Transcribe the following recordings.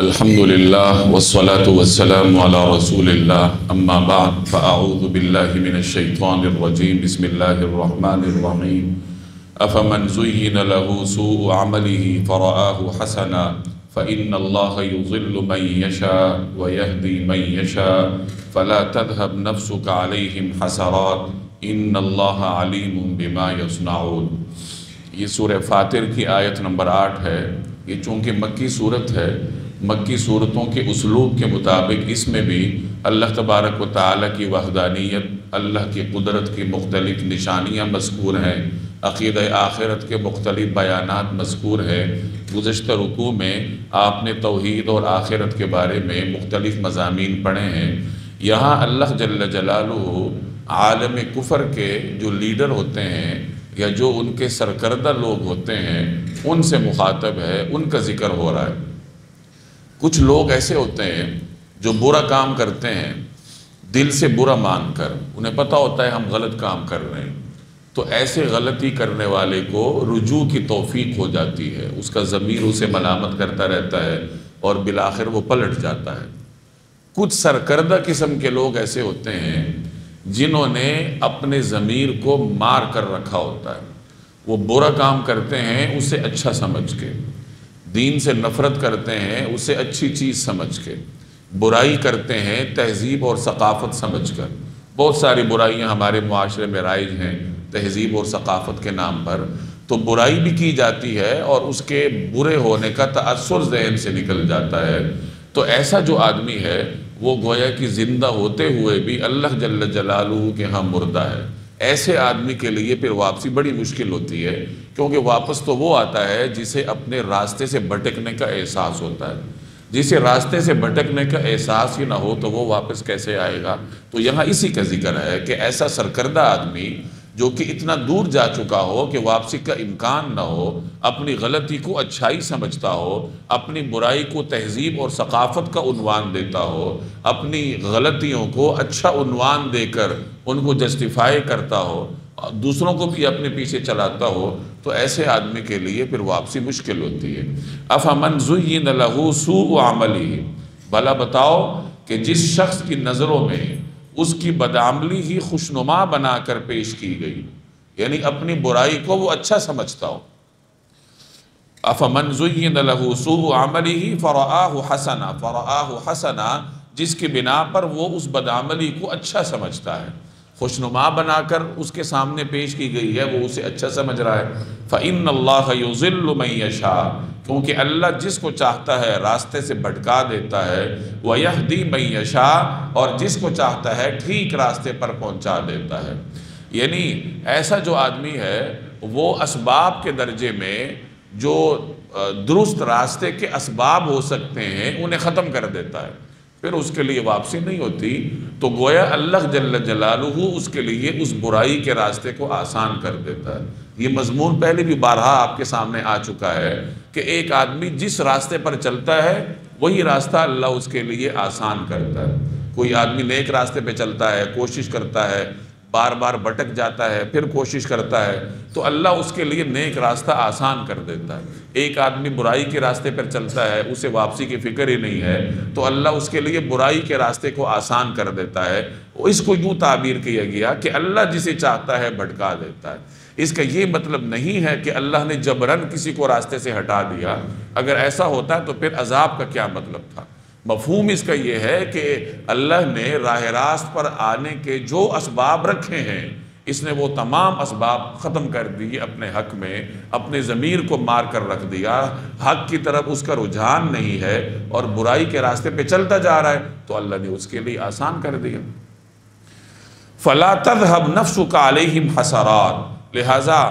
الحمد للہ والصلاة والسلام علی رسول اللہ اما بعد فاعوذ باللہ من الشیطان الرجیم بسم اللہ الرحمن الرحیم افمن زین له سوء عمله فرآه حسنا فإن الله يضل من يشاء ويهدي من يشاء فلا تذهب نفسك عليهم حسرات ان اللہ علیم بما يصنعون۔ یہ سورہ فاطر کی آیت نمبر 8 ہے۔ یہ چونکہ مکی صورت ہے، مکی صورتوں کے اسلوب کے مطابق اس میں بھی اللہ تبارک و تعالیٰ کی وحدانیت، اللہ کی قدرت کی مختلف نشانیاں مذکور ہیں، عقیدہ آخرت کے مختلف بیانات مذکور ہیں۔ گزشتہ رکوع میں آپ نے توحید اور آخرت کے بارے میں مختلف مضامین پڑھے ہیں۔ یہاں اللہ جل جلالہ عالم کفر کے جو لیڈر ہوتے ہیں یا جو ان کے سرکردہ لوگ ہوتے ہیں ان سے مخاطب ہے، ان کا ذکر ہو رہا ہے۔ کچھ لوگ ایسے ہوتے ہیں جو برا کام کرتے ہیں دل سے برا مان کر، انہیں پتہ ہوتا ہے ہم غلط کام کر رہے ہیں، تو ایسے غلطی کرنے والے کو رجوع کی توفیق ہو جاتی ہے، اس کا ضمیر اسے ملامت کرتا رہتا ہے اور بالآخر وہ پلٹ جاتا ہے۔ کچھ سرکردہ قسم کے لوگ ایسے ہوتے ہیں جنہوں نے اپنے ضمیر کو مار کر رکھا ہوتا ہے، وہ برا کام کرتے ہیں اسے اچھا سمجھ کے، دین سے نفرت کرتے ہیں اسے اچھی چیز سمجھ کے، برائی کرتے ہیں تہذیب اور ثقافت سمجھ کر۔ بہت ساری برائیاں ہمارے معاشرے میں رائج ہیں تہذیب اور ثقافت کے نام پر، تو برائی بھی کی جاتی ہے اور اس کے برے ہونے کا تأثر ذہن سے نکل جاتا ہے۔ تو ایسا جو آدمی ہے وہ گویا کہ زندہ ہوتے ہوئے بھی اللہ جل جلالہ کے ہاں مردہ ہے۔ ایسے آدمی کے لیے پھر واپسی بڑی مشکل ہوتی ہے، کیونکہ واپس تو وہ آتا ہے جسے اپنے راستے سے بھٹکنے کا احساس ہوتا ہے۔ جسے راستے سے بھٹکنے کا احساس ہی نہ ہو تو وہ واپس کیسے آئے گا؟ تو یہاں اسی کا ذکر ہے کہ ایسا سرکردہ آدمی جو کہ اتنا دور جا چکا ہو کہ واپسی کا امکان نہ ہو، اپنی غلطی کو اچھائی سمجھتا ہو، اپنی برائی کو تہذیب اور ثقافت کا عنوان دیتا ہو، اپنی غلطیوں کو اچھا عنوان دے کر ان کو جسٹیفائی کرتا ہو، دوسروں کو بھی اپنے پیچھے چلاتا ہو، تو ایسے آدمی کے لیے پھر واپسی مشکل ہوتی ہے۔ افمن زین لہ سوء عملہ، بھلا بتاؤ کہ جس شخص کی نظروں میں اس کی بدعملی ہی خوشنما بنا کر پیش کی گئی، یعنی اپنی برائی کو وہ اچھا سمجھتا ہو۔ افمن زین لہ سوء عملہ فرآہ حسنا، فرآہ حسنا جس کی بنا پر وہ اس بدعملی کو اچھا سمجھتا ہے، خوشنما بنا کر اس کے سامنے پیش کی گئی ہے، وہ اسے اچھا سمجھ رہا ہے۔ فإن اللہ یضل من یشاء، کیونکہ اللہ جس کو چاہتا ہے راستے سے بھٹکا دیتا ہے، ویہدی من یشاء، اور جس کو چاہتا ہے ٹھیک راستے پر پہنچا دیتا ہے۔ یعنی ایسا جو آدمی ہے وہ اسباب کے درجے میں جو درست راستے کے اسباب ہو سکتے ہیں انہیں ختم کر دیتا ہے، پھر اس کے لیے واپسی نہیں ہوتی۔ تو گویا اللہ جل جلالہ اس کے لیے اس برائی کے راستے کو آسان کر دیتا ہے۔ یہ مضمون پہلے بھی بارہا آپ کے سامنے آ چکا ہے کہ ایک آدمی جس راستے پر چلتا ہے وہی راستہ اللہ اس کے لیے آسان کرتا ہے۔ کوئی آدمی نیک راستے پہ چلتا ہے، کوشش کرتا ہے، بار بار بھٹک جاتا ہے، پھر کوشش کرتا ہے، تو اللہ اس کے لیے نیک راستہ آسان کر دیتا ہے۔ ایک آدمی برائی کے راستے پر چلتا ہے، اسے واپسی کی فکر ہی نہیں ہے، تو اللہ اس کے لیے برائی کے راستے کو آسان کر دیتا ہے۔ اس کو یوں تعبیر کیا گیا کہ اللہ جسے چاہتا ہے بھٹکا دیتا ہے۔ اس کا یہ مطلب نہیں ہے کہ اللہ نے جبراً کسی کو راستے سے ہٹا دیا، اگر ایسا ہوتا ہے تو پھر عذاب کا کیا مطلب تھا؟ مفہوم اس کا یہ ہے کہ اللہ نے راہ راست پر آنے کے جو اسباب رکھے ہیں اس نے وہ تمام اسباب ختم کر دیے اپنے حق میں، اپنے ضمیر کو مار کر رکھ دیا، حق کی طرف اس کا رجحان نہیں ہے اور برائی کے راستے پہ چلتا جا رہا ہے، تو اللہ نے اس کے لیے آسان کر دیا۔ فَلَا تَذْهَبْ نَفْسُكَ عَلَيْهِمْ حَسَرَاتٍ، لہٰذا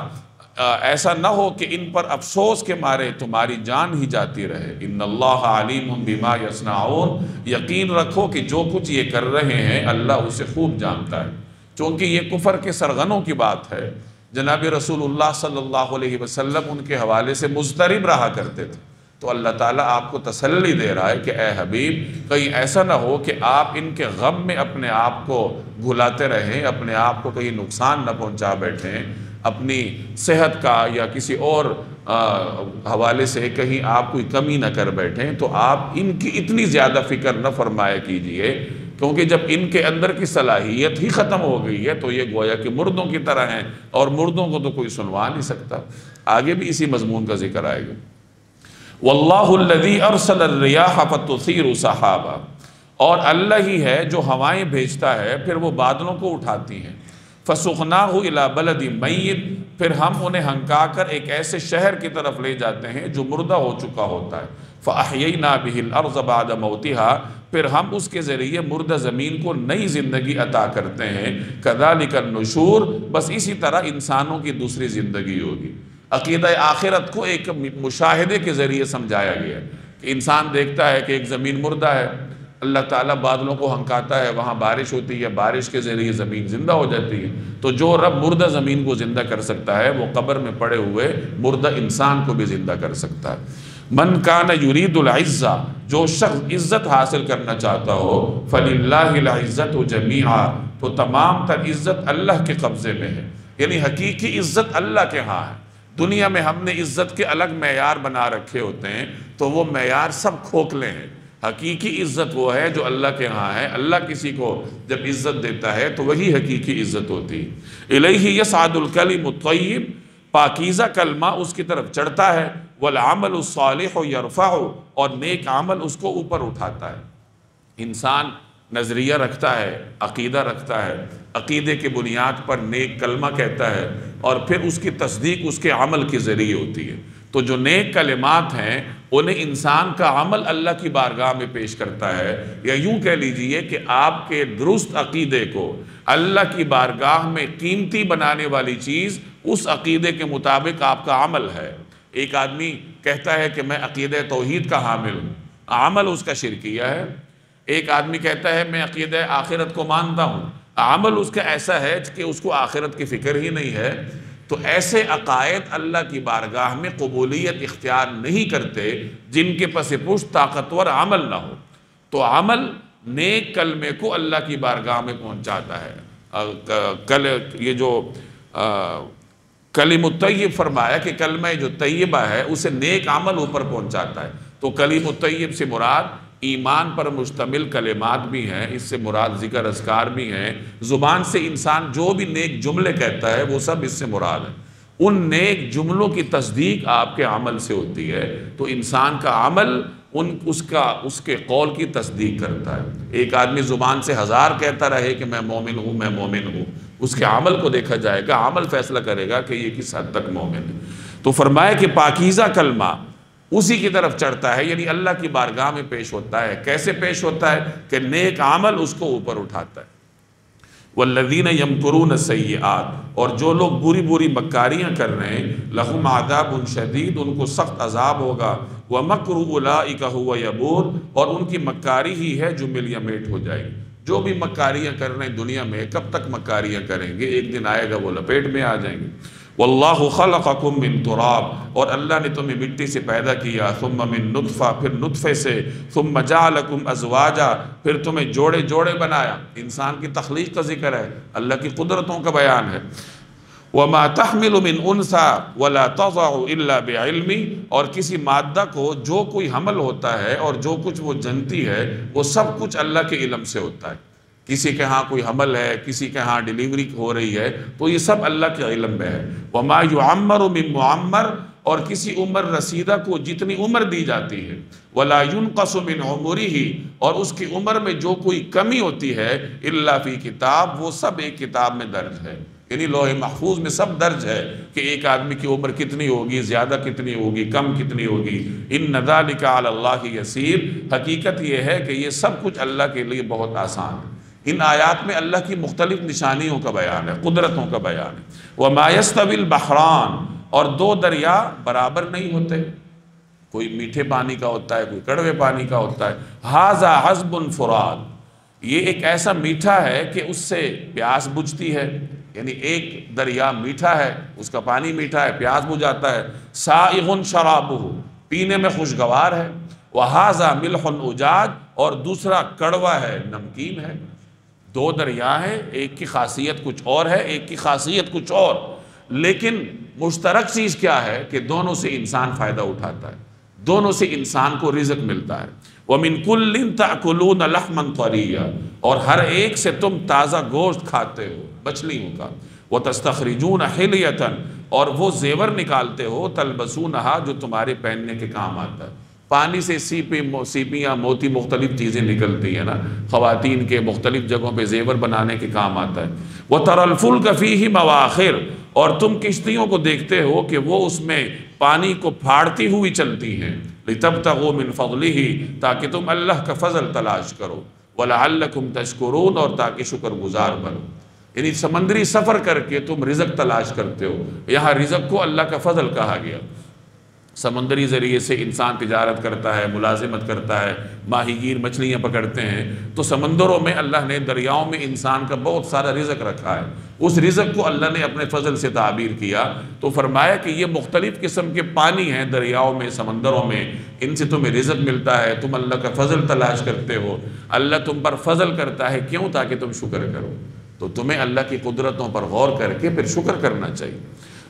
ایسا نہ ہو کہ ان پر افسوس کے مارے تمہاری جان ہی جاتی رہے۔ ان اللہ علیم بما یصنعون، یقین رکھو کہ جو کچھ یہ کر رہے ہیں اللہ اسے خوب جانتا ہے، چونکہ یہ کفر کے سرغنوں کی بات ہے۔ جناب رسول اللہ صلی اللہ علیہ وسلم ان کے حوالے سے مضطرب رہا کرتے تھے، تو اللہ تعالیٰ آپ کو تسلی دے رہا ہے کہ اے حبیب کہیں ایسا نہ ہو کہ آپ ان کے غم میں اپنے آپ کو بھلاتے رہیں، اپنے آپ کو کہیں نقصان نہ پہنچا بیٹھیں، اپنی صحت کا یا کسی اور حوالے سے کہیں آپ کوئی کمی نہ کر بیٹھیں، تو آپ ان کی اتنی زیادہ فکر نہ فرمایا کیجئے، کیونکہ جب ان کے اندر کی صلاحیت ہی ختم ہو گئی ہے تو یہ گویا کہ مردوں کی طرح ہیں، اور مردوں کو تو کوئی سنوا نہیں سکتا۔ آگے بھی اسی مضمون کا ذکر آئے گا۔ وَاللَّهُ الَّذِي أَرْسَلَ الرِّيَاحَ فَتُثِيرُ سَحَابًا، اور اللہ ہی ہے جو ہوائیں بھیجتا ہے پھر وہ بادلوں کو اٹھاتی ہیں۔ فَسُقْنَاهُ إِلَى بَلَدٍ مَيِّتٍ، پھر ہم انہیں ہنکا کر ایک ایسے شہر کی طرف لے جاتے ہیں جو مردہ ہو چکا ہوتا ہے۔ فَأَحْيَيْنَا بِهِ الْأَرْضَ بَعْدَ مَوْتِهَا، پھر ہم اس کے ذریعے مردہ زمین کو نئی زندگی عطا کرتے ہیں۔ كَذَلِكَ النُّشُورُ، بس اسی طرح انسانوں کی دوسری زندگی ہوگی۔ عقیدہ آخرت کو ایک مشاہدے کے ذریعے سمجھایا گیا ہے کہ انسان دیکھتا ہے کہ ایک زمین مردہ ہے، اللہ تعالیٰ بادلوں کو ہنکاتا ہے، وہاں بارش ہوتی ہے، بارش کے ذریعے زمین زندہ ہو جاتی ہے۔ تو جو رب مردہ زمین کو زندہ کر سکتا ہے وہ قبر میں پڑے ہوئے مردہ انسان کو بھی زندہ کر سکتا ہے۔ من کان یرید العزہ، جو شخص عزت حاصل کرنا چاہتا ہو، فللہ العزت جمیعا، تو تمام تر عزت اللہ کے قبضے میں ہے، یعنی حقیقی عزت اللہ کے ہاں ہے۔ دنیا میں ہم نے عزت کے الگ معیار بنا رکھے ہوتے ہیں تو وہ معیار سب کھوکھلے ہیں۔ حقیقی عزت وہ ہے جو اللہ کے ہاں ہے۔ اللہ کسی کو جب عزت دیتا ہے تو وہی حقیقی عزت ہوتی ہے۔ الیہ یصعد الکلم الطیب، پاکیزہ کلمہ اس کی طرف چڑھتا ہے، والعمل الصالح یرفعہ، اور نیک عمل اس کو اوپر اٹھاتا ہے۔ انسان نظریہ رکھتا ہے، عقیدہ رکھتا ہے، عقیدے کے بنیاد پر نیک کلمہ کہتا ہے، اور پھر اس کی تصدیق اس کے عمل کے ذریعے ہوتی ہے۔ تو جو نیک کلمات ہیں انہیں انسان کا عمل اللہ کی بارگاہ میں پیش کرتا ہے، یا یوں کہہ لیجئے کہ آپ کے درست عقیدے کو اللہ کی بارگاہ میں قیمتی بنانے والی چیز اس عقیدے کے مطابق آپ کا عمل ہے۔ ایک آدمی کہتا ہے کہ میں عقیدہ توحید کا حامل ہوں، عمل اس کا شرکیہ ہے۔ ایک آدمی کہتا ہے میں عقیدہ آخرت کو مانتا ہوں، عمل اس کا ایسا ہے کہ اس کو آخرت کی فکر ہی نہیں ہے۔ تو ایسے عقائد اللہ کی بارگاہ میں قبولیت اختیار نہیں کرتے جن کے پس پشت طاقتور عمل نہ ہو۔ تو عمل نیک کلمے کو اللہ کی بارگاہ میں پہنچاتا ہے۔ یہ جو کلم الطیب فرمایا کہ کلمہ جو طیبہ ہے اسے نیک عمل اوپر پہنچاتا ہے۔ تو کلم الطیب سے مراد ایمان پر مشتمل کلمات بھی ہیں، اس سے مراد ذکر اذکار بھی ہیں۔ زبان سے انسان جو بھی نیک جملے کہتا ہے وہ سب اس سے مراد ہے۔ ان نیک جملوں کی تصدیق آپ کے عمل سے ہوتی ہے، تو انسان کا عمل اس کے قول کی تصدیق کرتا ہے۔ ایک آدمی زبان سے 1000 کہتا رہے کہ میں مومن ہوں میں مومن ہوں، اس کے عمل کو دیکھا جائے گا، عمل فیصلہ کرے گا کہ یہ کس حد تک مومن ہے۔ تو فرمایا کہ پاکیزہ کلمہ اسی کی طرف چڑھتا ہے، یعنی اللہ کی بارگاہ میں پیش ہوتا ہے۔ کیسے پیش ہوتا ہے کہ نیک عمل اس کو اوپر اٹھاتا ہے۔ والذین یمکرون السیئات، اور جو لوگ بری بری مکاریاں کر رہے ہیں، لہم عذاب شدید، ان کو سخت عذاب ہوگا۔ ومکر اولئک ھو یبور، اور ان کی مکاری ہی ہے جو مل یا میٹ ہو جائے گی۔ جو بھی مکاریاں کر رہے ہیں دنیا میں، کب تک مکاریاں کریں گے؟ ایک دن آئے گا وہ لپیٹ میں آ جائیں گے۔ واللہ خلقکم من تراب، اور اللہ نے تمہیں مٹی سے پیدا کیا، ثم من نطفہ، پھر نطفے سے، ثم جعلکم ازواجا، پھر تمہیں جوڑے جوڑے بنایا۔ انسان کی تخلیق کا ذکر ہے، اللہ کی قدرتوں کا بیان ہے۔ وما تحمل من انثى ولا تضع الا بعلم، اور کسی مادہ کو جو کوئی حمل ہوتا ہے اور جو کچھ وہ جنتی ہے وہ سب کچھ اللہ کے علم سے ہوتا ہے۔ کسی کے ہاں کوئی حمل ہے، کسی کے ہاں ڈیلیوری ہو رہی ہے، تو یہ سب اللہ کے علم میں ہے۔ وما يعمر من معمر، اور کسی عمر رسیدہ کو جتنی عمر دی جاتی ہے، ولا ينقص من عمره، اور اس کی عمر میں جو کوئی کمی ہوتی ہے، الا فی کتاب، وہ سب ایک کتاب میں درج ہے۔ یعنی لوح محفوظ میں سب درج ہے کہ ایک آدمی کی عمر کتنی ہوگی، زیادہ کتنی ہوگی، کم کتنی ہوگی۔ ان ذلک علی اللہ یسیر، حقیقت یہ ہے کہ یہ سب کچھ اللہ کے لیے بہت آسان ہے۔ ان آیات میں اللہ کی مختلف نشانیوں کا بیان ہے، قدرتوں کا بیان ہے۔ وما یستوی البحران، اور دو دریا برابر نہیں ہوتے، کوئی میٹھے پانی کا ہوتا ہے، کوئی کڑوے پانی کا ہوتا ہے۔ ھذا عذب فرات، یہ ایک ایسا میٹھا ہے کہ اس سے پیاس بجھتی ہے، یعنی ایک دریا میٹھا ہے، اس کا پانی میٹھا ہے، پیاس بجھاتا ہے۔ سائغ شرابہ، پینے میں خوشگوار ہے۔ وھذا ملح اجاج، اور دوسرا کڑوا ہے، نمکین ہے۔ دو دریا ہیں، ایک کی خاصیت کچھ اور ہے، ایک کی خاصیت کچھ اور، لیکن مشترک چیز کیا ہے کہ دونوں سے انسان فائدہ اٹھاتا ہے، دونوں سے انسان کو رزق ملتا ہے۔ وَمِن كُلٍّ تَأْكُلُونَ لَحْمًا طَرِيًّا، اور ہر ایک سے تم تازہ گوشت کھاتے ہو مچھلیوں کا۔ وَتَسْتَخْرِجُونَ حِلْيَةً، اور وہ زیور نکالتے ہو، تلبسونہا، جو تمہارے پہننے کے کام آتا ہے۔ پانی سے سیپیاں، موتی، مختلف چیزیں نکلتی ہیں نا، خواتین کے مختلف جگہوں پہ زیور بنانے کے کام آتا ہے۔ وَتَرَى الْفُلْكَ فِيهِ مَوَاخِرَ، اور تم کشتیوں کو دیکھتے ہو کہ وہ اس میں پانی کو پھاڑتی ہوئی چلتی ہیں۔ لِتَبْتَغُوا مِن فَضْلِهِ، تاکہ تم اللہ کا فضل تلاش کرو۔ وَلَعَلَّكُمْ تَشْكُرُونَ، اور تاکہ شکر گزار بنو۔ یعنی سمندری سفر کر کے تم رزق تلاش کرتے ہو، یہاں رزق کو اللہ کا فضل کہا گیا۔ سمندری ذریعے سے انسان تجارت کرتا ہے، ملازمت کرتا ہے، ماہی گیر مچھلیاں پکڑتے ہیں، تو سمندروں میں اللہ نے، دریاؤں میں انسان کا بہت سارا رزق رکھا ہے۔ اس رزق کو اللہ نے اپنے فضل سے تعبیر کیا، تو فرمایا کہ یہ مختلف قسم کے پانی ہیں دریاؤں میں، سمندروں میں، ان سے تمہیں رزق ملتا ہے، تم اللہ کا فضل تلاش کرتے ہو، اللہ تم پر فضل کرتا ہے، کیوں؟ تاکہ تم شکر کرو۔ تو تمہیں اللہ کی قدرتوں پر غور کر کے پھر شکر کرنا چاہیے۔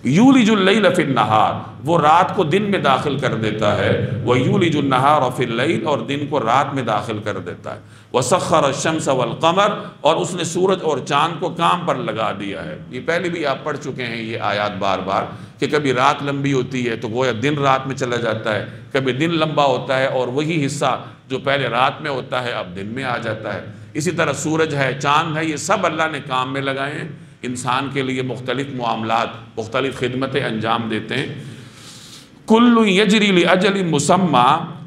یولج اللیل فی النہار، وہ رات کو دن میں داخل کر دیتا ہے، ویولج النہار فی اللیل، اور دن کو رات میں داخل کر دیتا ہے۔ وسخر الشمس والقمر، اور اس نے سورج اور چاند کو کام پر لگا دیا ہے۔ یہ پہلے بھی آپ پڑھ چکے ہیں یہ آیات بار بار، کہ کبھی رات لمبی ہوتی ہے تو گویا دن رات میں چلا جاتا ہے، کبھی دن لمبا ہوتا ہے اور وہی حصہ جو پہلے رات میں ہوتا ہے اب دن میں آ جاتا ہے۔ اسی طرح سورج ہے، چاند ہے، یہ سب اللہ نے کام میں لگائے ہیں، انسان کے لیے مختلف معاملات، مختلف خدمتیں انجام دیتے ہیں۔ کل یجری لاجل مسمی،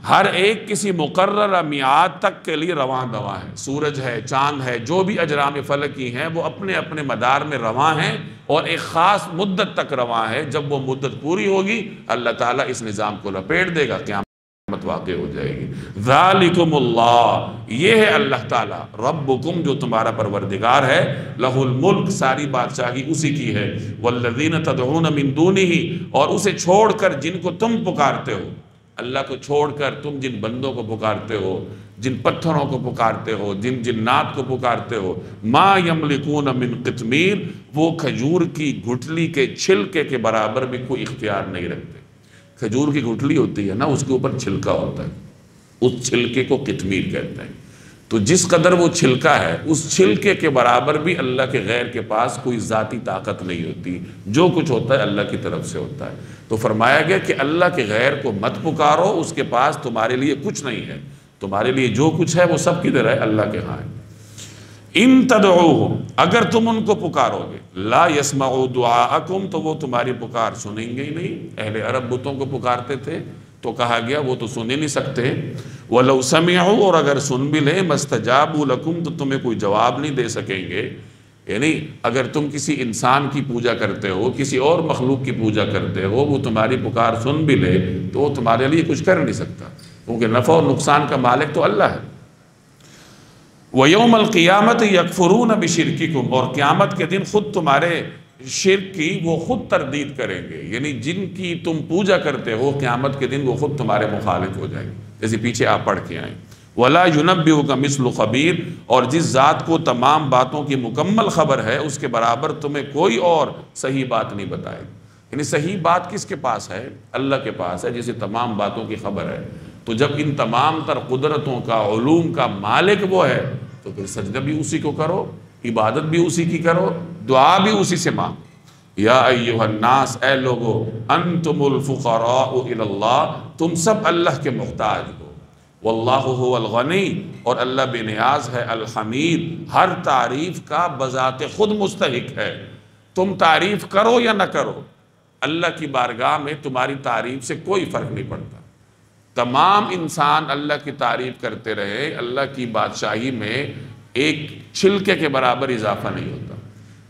ہر ایک کسی مقررہ میعاد تک کے لیے رواں دواں ہے۔ سورج ہے، چاند ہے، جو بھی اجرام فلکی ہیں وہ اپنے اپنے مدار میں رواں ہیں، اور ایک خاص مدت تک رواں ہے۔ جب وہ مدت پوری ہوگی اللہ تعالیٰ اس نظام کو لپیٹ دے گا، قیامت واقع ہو جائے گی۔ ذالکم اللہ، یہ ہے اللہ تعالیٰ، ربکم، جو تمہارا پروردگار ہے، لہ الملک، ساری بادشاہی اسی کی ہے، والذین تدعون من دونہ، اور اسے چھوڑ کر جن کو تم پکارتے ہو، اللہ کو چھوڑ کر تم جن بندوں کو پکارتے ہو، جن پتھروں کو پکارتے ہو، جن جنات کو پکارتے ہو، ما یملکون من قطمیر، وہ کھجور کی گٹھلی کے چھلکے کے برابر بھی کوئی اختیار نہیں رکھتے۔ کھجور کی گٹھلی ہوتی ہے نا، اس کے اوپر چھلکا ہوتا ہے، اس چھلکے کو قطمیر کہتے ہیں۔ تو جس قدر وہ چھلکا ہے، اس چھلکے کے برابر بھی اللہ کے غیر کے پاس کوئی ذاتی طاقت نہیں ہوتی، جو کچھ ہوتا ہے اللہ کی طرف سے ہوتا ہے۔ تو فرمایا گیا کہ اللہ کے غیر کو مت پکارو، اس کے پاس تمہارے لیے کچھ نہیں ہے، تمہارے لیے جو کچھ ہے وہ سب کدھر ہے؟ اللہ کے ہاں ہے۔ ان تدعوہم، اگر تم ان کو پکارو گے، لا یسمعوا دعاءکم، تو وہ تمہاری پکار سنیں گے ہی نہیں۔ اہل عرب بتوں کو پکارتے تھے تو کہا گیا وہ تو سن ہی نہیں سکتے۔ وَلَوْ سَمِعُوا، اور اگر سن بھی لیں، مَسْتَجَابُوا لَكُمْ، تو تمہیں کوئی جواب نہیں دے سکیں گے۔ یعنی اگر تم کسی انسان کی پوجا کرتے ہو، کسی اور مخلوق کی پوجا کرتے ہو، وہ تمہاری پکار سن بھی لے تو وہ تمہارے لیے کچھ کر نہیں سکتا، کیونکہ نفع اور نقصان کا مالک تو اللہ ہے۔ وَيَوْمَ الْقِيَامَةِ يَكْفُرُونَ بِشِرْكِكُمْ، اور قیامت کے دن خود تمہارے شرک کی وہ خود تردید کریں گے، یعنی جن کی تم پوجا کرتے ہو قیامت کے دن وہ خود تمہارے مخالف ہو جائیں گے، جیسے پیچھے آپ پڑھ کے آئیں۔ وَلَا يُنَبِّئُكَ مِثْلُ خَبِيرٍ، اور جس ذات کو تمام باتوں کی مکمل خبر ہے اس کے برابر تمہیں کوئی اور صحیح بات نہیں بتائے گا۔ یعنی صحیح بات کس کے پاس ہے؟ اللہ کے پاس ہے، جسے تمام باتوں کی خبر ہے۔ تو جب ان تمام تر قدرتوں کا، علوم کا مالک وہ ہے، تو پھر سجدہ بھی اسی کو کرو، عبادت بھی اسی کی کرو، دعا بھی اسی سے مانگ۔ یا ایہا الناس، اے لوگو، انتم الفقراء الی اللہ، تم سب اللہ کے محتاج ہو، واللہ هو الغنی، اور اللہ بے نیاز ہے، الحمید، ہر تعریف کا بذات خود مستحق ہے۔ تم تعریف کرو یا نہ کرو، اللہ کی بارگاہ میں تمہاری تعریف سے کوئی فرق نہیں پڑتا۔ تمام انسان اللہ کی تعریف کرتے رہے، اللہ کی بادشاہی میں ایک چھلکے کے برابر اضافہ نہیں ہوتا۔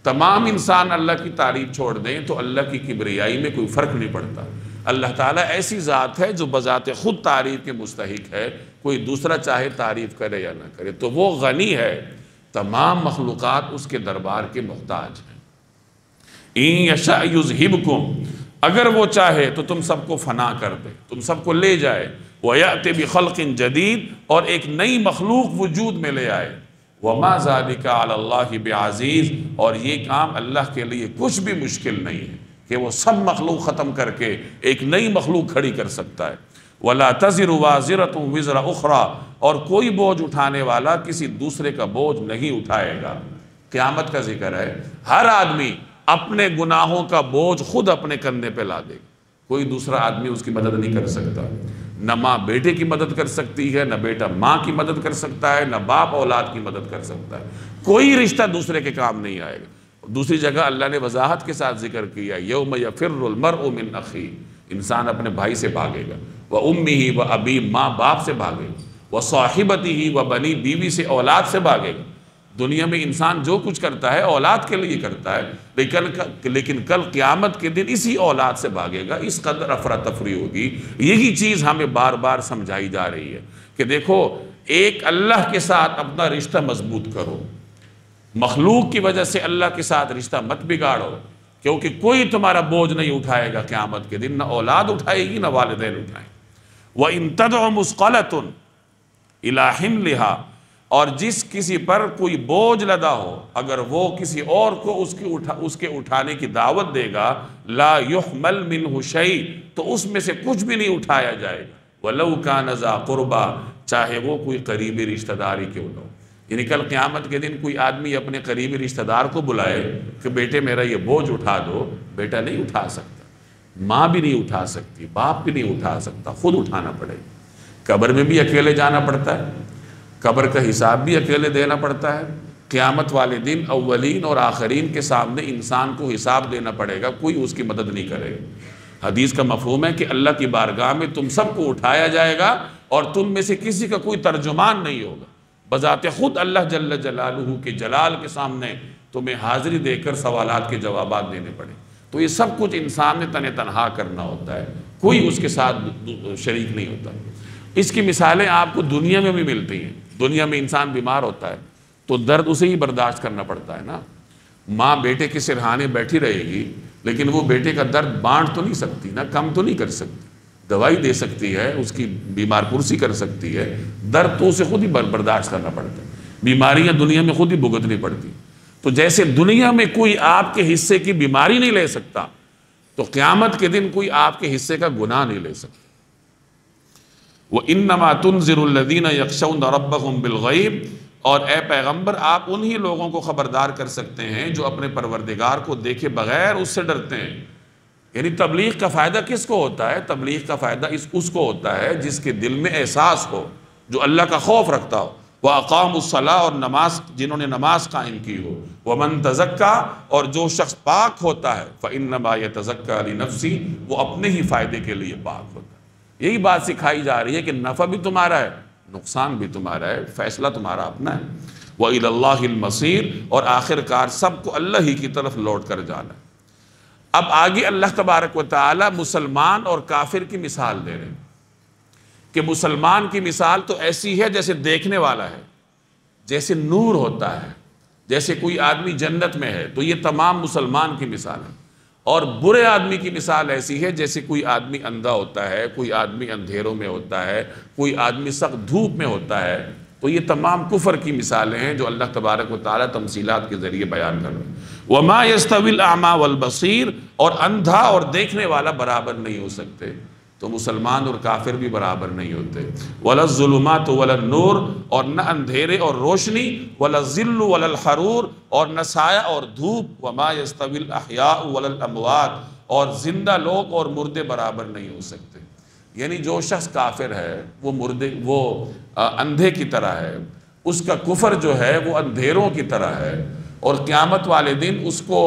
تمام انسان اللہ کی تعریف چھوڑ دیں تو اللہ کی کبریائی میں کوئی فرق نہیں پڑتا۔ اللہ تعالیٰ ایسی ذات ہے جو بذات خود تعریف کے مستحق ہے، کوئی دوسرا چاہے تعریف کرے یا نہ کرے، تو وہ غنی ہے، تمام مخلوقات اس کے دربار کے محتاج ہیں۔ ان یشاء یذہبکم، اگر وہ چاہے تو تم سب کو فنا کر دے، تم سب کو لے جائے، وَيَأْتِ بِخَلْقٍ جَدِيدٍ، اور ایک نئی مخلوق وجود میں لے آئے، وَمَا ذَلِكَ عَلَى اللَّهِ بِعَزِيزٍ، اور یہ کام اللہ کے لیے کچھ بھی مشکل نہیں ہے۔ کہ وہ سب مخلوق ختم کر کے ایک نئی مخلوق کھڑی کر سکتا ہے۔ وَلَا تَزِرُ وَازِرَةٌ وِزْرَ أُخْرَى، اور کوئی بوجھ اٹھانے والا کسی دوسرے کا بوجھ نہیں اٹھائے گا۔ قیامت کا ذکر ہے، ہر آدمی اپنے گناہوں کا بوجھ خود اپنے کندھے پہ لا دے گا، کوئی دوسرا آدمی اس کی مدد نہیں کر سکتا۔ نہ ماں بیٹے کی مدد کر سکتی ہے، نہ بیٹا ماں کی مدد کر سکتا ہے، نہ باپ اولاد کی مدد کر سکتا ہے، کوئی رشتہ دوسرے کے کام نہیں آئے گا۔ دوسری جگہ اللہ نے وضاحت کے ساتھ ذکر کیا، یوم یفر المرء من اخیہ، انسان اپنے بھائی سے بھاگے گا، وامہ وابیہ، ماں باپ سے بھاگے گا، وصاحبتہ وبنی، بیوی سے اولاد سے بھاگے گا۔ دنیا میں انسان جو کچھ کرتا ہے اولاد کے لیے کرتا ہے، لیکن کل قیامت کے دن اسی اولاد سے بھاگے گا، اس قدر افراتفری ہوگی۔ یہی چیز ہمیں بار بار سمجھائی جا رہی ہے کہ دیکھو، ایک اللہ کے ساتھ اپنا رشتہ مضبوط کرو، مخلوق کی وجہ سے اللہ کے ساتھ رشتہ مت بگاڑو، کیونکہ کوئی تمہارا بوجھ نہیں اٹھائے گا قیامت کے دن، نہ اولاد اٹھائے گی نہ والدین اٹھائیں۔ وَإِن تَدْعُ مُثْقَلَةٌ إِلَىٰ حِمْلِهَا، اور جس کسی پر کوئی بوجھ لدا ہو، اگر وہ کسی اور کو اس کے اٹھانے کی دعوت دے گا، لا يحمل منہ شیء، تو اس میں سے کچھ بھی نہیں اٹھایا جائے گا، وَلَوْ كَانَ ذَا قُرْبَىٰ، چاہے وہ کوئی قریبی رشتہ داری کیوں نہ ہو۔ یعنی کل قیامت کے دن کوئی آدمی اپنے قریبی رشتہ دار کو بلائے کہ بیٹے میرا یہ بوجھ اٹھا دو، بیٹا نہیں اٹھا سکتا، ماں بھی نہیں اٹھا سکتی، باپ بھی نہیں اٹھا سکتا، خود اٹھانا پڑے گا۔ قبر میں بھی اکیلے جانا پڑتا ہے، قبر کا حساب بھی اکیلے دینا پڑتا ہے، قیامت والے دن اولین اور آخرین کے سامنے انسان کو حساب دینا پڑے گا، کوئی اس کی مدد نہیں کرے گا۔ حدیث کا مفہوم ہے کہ اللہ کی بارگاہ میں تم سب کو اٹھایا جائے گا اور تم میں سے کسی کا کوئی ترجمان نہیں ہوگا، بذات خود اللہ جل جلالہ کے جلال کے سامنے تمہیں حاضری دے کر سوالات کے جوابات دینے پڑے۔ تو یہ سب کچھ انسان نے تن تنہا کرنا ہوتا ہے، کوئی اس کے ساتھ شریک نہیں ہوتا۔ اس کی مثالیں آپ کو دنیا میں بھی ملتی ہیں۔ دنیا میں انسان بیمار ہوتا ہے تو درد اسے ہی برداشت کرنا پڑتا ہے نا۔ ماں بیٹے کے سرہانے بیٹھی رہے گی، لیکن وہ بیٹے کا درد بانٹ تو نہیں سکتی نا، کم تو نہیں کر سکتی، دوائی دے سکتی ہے، اس کی بیمار پرسی کر سکتی ہے، درد تو اسے خود ہی برداشت کرنا پڑتا ہے، بیماریاں دنیا میں خود ہی بھگتنی پڑتی۔ تو جیسے دنیا میں کوئی آپ کے حصے کی بیماری نہیں لے سکتا، تو قیامت کے دن کوئی آپ کے حصے کا گناہ نہیں لے سکتا۔ وَإِنَّمَا تُنذِرُ الَّذِينَ يَخْشَوْنَ رَبَّهُمْ بِالْغَيْبِ، اور اے پیغمبر آپ انہی لوگوں کو خبردار کر سکتے ہیں جو اپنے پروردگار کو دیکھے بغیر اس سے ڈرتے ہیں۔ یعنی تبلیغ کا فائدہ کس کو ہوتا ہے؟ تبلیغ کا فائدہ اس کو ہوتا ہے جس کے دل میں احساس ہو، جو اللہ کا خوف رکھتا ہو۔ وَأَقَامُوا الصَّلَاةَ، اور نماز، جنہوں نے نماز قائم کی ہو۔ وَمَن تَزَكَّىٰ، اور جو شخص پاک ہوتا ہے، فَإِنَّمَا يَتَزَكَّىٰ لِنَفْسِهِ، وہ اپنے ہی فائدے کے لیے پاک ہوتا ہے۔ یہی بات سکھائی جا رہی ہے کہ نفع بھی تمہارا ہے، نقصان بھی تمہارا ہے، فیصلہ تمہارا اپنا ہے۔ وَإِلَى اللَّهِ الْمَصِيرُ، اور آخر کار سب کو اللہ ہی کی طرف لوٹ کر جانا ہے۔ اب آگے اللہ تبارک و تعالی مسلمان اور کافر کی مثال دے رہے ہیں کہ مسلمان کی مثال تو ایسی ہے جیسے دیکھنے والا ہے، جیسے نور ہوتا ہے، جیسے کوئی آدمی جنت میں ہے، تو یہ تمام مسلمان کی مثال ہے۔ اور برے آدمی کی مثال ایسی ہے جیسے کوئی آدمی اندھا ہوتا ہے، کوئی آدمی اندھیروں میں ہوتا ہے، کوئی آدمی سخت دھوپ میں ہوتا ہے۔ تو یہ تمام کفر کی مثالیں ہیں جو اللہ تبارک و تعالیٰ تمثیلات کے ذریعے بیان کر رہے ہیں۔ وَمَا يَسْتَوِي الْأَعْمَى وَالْبَصِيرُ، اور اندھا اور دیکھنے والا برابر نہیں ہو سکتے، تو مسلمان اور کافر بھی برابر نہیں ہوتے۔ وَلَا الظُّلُمَاتُ وَلَا النُّورُ، اور نہ اندھیرے اور روشنی، وَلَا الظِّلُّ وَلَا الْحَرُورُ، اور نہ سایہ اور دھوپ، وَمَا يَسْتَوِي الْأَحْيَاءُ وَلَا الْأَمْوَاتُ، اور زندہ لوگ اور مردے برابر نہیں ہو سکتے۔ یعنی جو شخص کافر ہے وہ اندھے کی طرح ہے، اس کا کفر جو ہے وہ اندھیروں کی طرح ہے، اور قیامت والے دن اس کو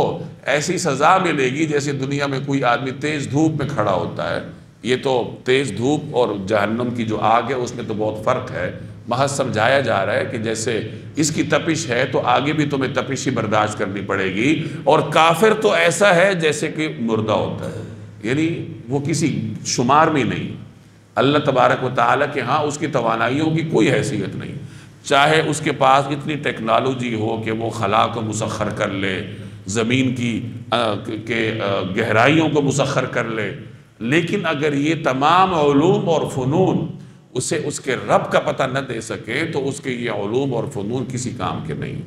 ایسی سزا ملے گی جیسے دنیا میں کوئی آدمی تیز دھوپ میں کھڑا ہوتا ہے۔ یہ تو تیز دھوپ اور جہنم کی جو آگ ہے اس میں تو بہت فرق ہے، محض سمجھایا جا رہا ہے کہ جیسے اس کی تپش ہے تو آگے بھی تمہیں تپش ہی برداشت کرنی پڑے گی، اور کافر تو ایسا ہے جیسے کہ مردہ ہوتا ہے، یعنی وہ کسی شمار میں نہیں۔ اللہ تبارک و تعالیٰ کے ہاں اس کی توانائیوں کی کوئی حیثیت نہیں، چاہے اس کے پاس اتنی ٹیکنالوجی ہو کہ وہ خلا کو مسخر کر لے، زمین کی گہرائیوں کو مسخر کر لے، لیکن اگر یہ تمام علوم اور فنون اسے اس کے رب کا پتہ نہ دے سکے تو اس کے یہ علوم اور فنون کسی کام کے نہیں۔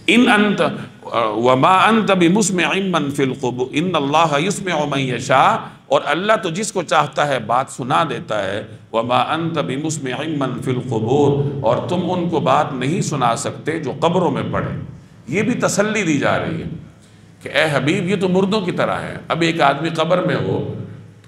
ان انت وما انت بمسمع من فی القبور ان اللہ یسمع من یشاء، اور اللہ تو جس کو چاہتا ہے بات سنا دیتا ہے. وما انت بمسمع من فی القبور، اور تم ان کو بات نہیں سنا سکتے جو قبروں میں پڑے. یہ بھی تسلی دی جا رہی ہے کہ اے حبیب یہ تو مردوں کی طرح ہے. اب ایک آدمی قبر میں ہو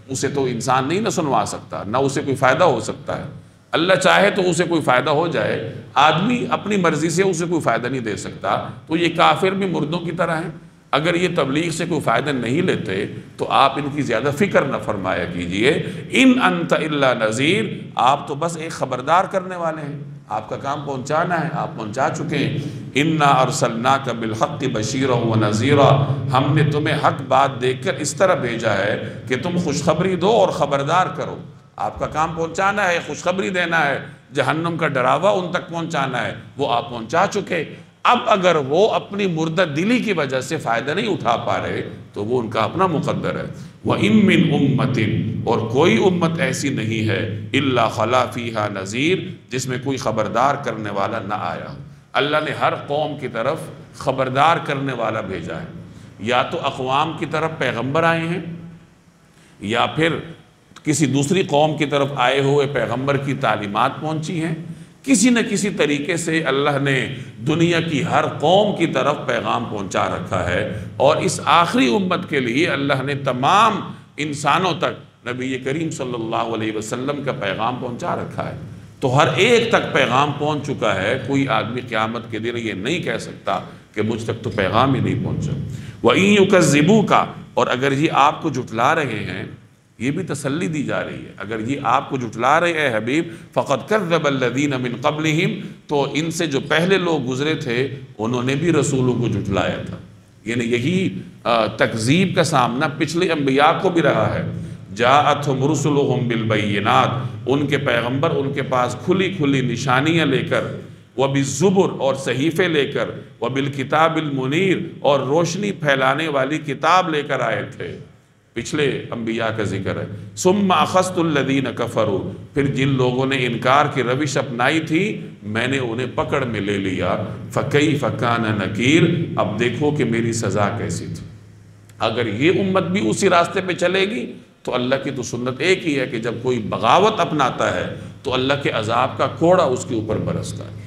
اسے تو انسان نہیں نہ سنوا سکتا، نہ اسے کوئی فائدہ ہو سکتا ہے. اللہ چاہے تو اسے کوئی فائدہ ہو جائے، آدمی اپنی مرضی سے اسے کوئی فائدہ نہیں دے سکتا. تو یہ کافر بھی مردوں کی طرح ہیں. اگر یہ تبلیغ سے کوئی فائدہ نہیں لیتے تو آپ ان کی زیادہ فکر نہ فرمایا کیجئے. ان انت الا نذیر، آپ تو بس ایک خبردار کرنے والے ہیں، آپ کا کام پہنچانا ہے، آپ پہنچا چکے ہیں. انا ارسلناک بالحق بشیرا ونذیرا، ہم نے تمہیں حق بات دے کر اس طرح بھیجا ہے کہ تم خوشخبری دو اور خبردار کرو. آپ کا کام پہنچانا ہے، خوشخبری دینا ہے، جہنم کا ڈراوا ان تک پہنچانا ہے، وہ آپ پہنچا چکے. اب اگر وہ اپنی مردہ دلی کی وجہ سے فائدہ نہیں اٹھا پا رہے تو وہ ان کا اپنا مقدر ہے. وَإِن مِّنْ أُمَّةٍ، اور کوئی امت ایسی نہیں ہے إِلَّا خَلَا فِيهَا نَذِيرٌ، جس میں کوئی خبردار کرنے والا نہ آیا. اللہ نے ہر قوم کی طرف خبردار کرنے والا بھیجا ہے. یا تو اقوام کی طرف پیغمبر آئے ہیں، یا پھر کسی دوسری قوم کی طرف آئے ہوئے پیغمبر کی تعلیمات پہنچی ہیں. کسی نہ کسی طریقے سے اللہ نے دنیا کی ہر قوم کی طرف پیغام پہنچا رکھا ہے. اور اس آخری امت کے لیے اللہ نے تمام انسانوں تک نبی کریم صلی اللہ علیہ وسلم کا پیغام پہنچا رکھا ہے. تو ہر ایک تک پیغام پہنچ چکا ہے. کوئی آدمی قیامت کے دن یہ نہیں کہہ سکتا کہ مجھ تک تو پیغام ہی نہیں پہنچا. وَإِن يُكَذِّبُوكَ، اور اگر یہ آپ کو جھٹلا رہے ہیں، یہ بھی تسلی دی جا رہی ہے، اگر یہ آپ کو جھٹلا رہے اے حبیب، فَقَدْ كَذَّبَ الَّذِينَ مِن قَبْلِهِمْ، تو ان سے جو پہلے لوگ گزرے تھے انہوں نے بھی رسولوں کو جھٹلایا تھا. یعنی یہی تکذیب کا سامنا پچھلے انبیاء کو بھی رہا ہے. جاءتھم رسلہم بالبینات، ان کے پیغمبر ان کے پاس کھلی کھلی نشانیاں لے کر، وبالزبر، اور صحیفے لے کر، وبالکتاب المنیر، اور روشنی پھیلانے والی کتاب لے کر آئے تھے. پچھلے انبیاء کا ذکر ہے. ثم اخذت الذین کفروا، پھر جن لوگوں نے انکار کی روش اپنائی تھی میں نے انہیں پکڑ میں لے لیا. فکیف کان نکیر، اب دیکھو کہ میری سزا کیسی تھی. اگر یہ امت بھی اسی راستے پہ چلے گی تو اللہ کی تو سنت ایک ہی ہے کہ جب کوئی بغاوت اپناتا ہے تو اللہ کے عذاب کا کوڑا اس کے اوپر برستا ہے.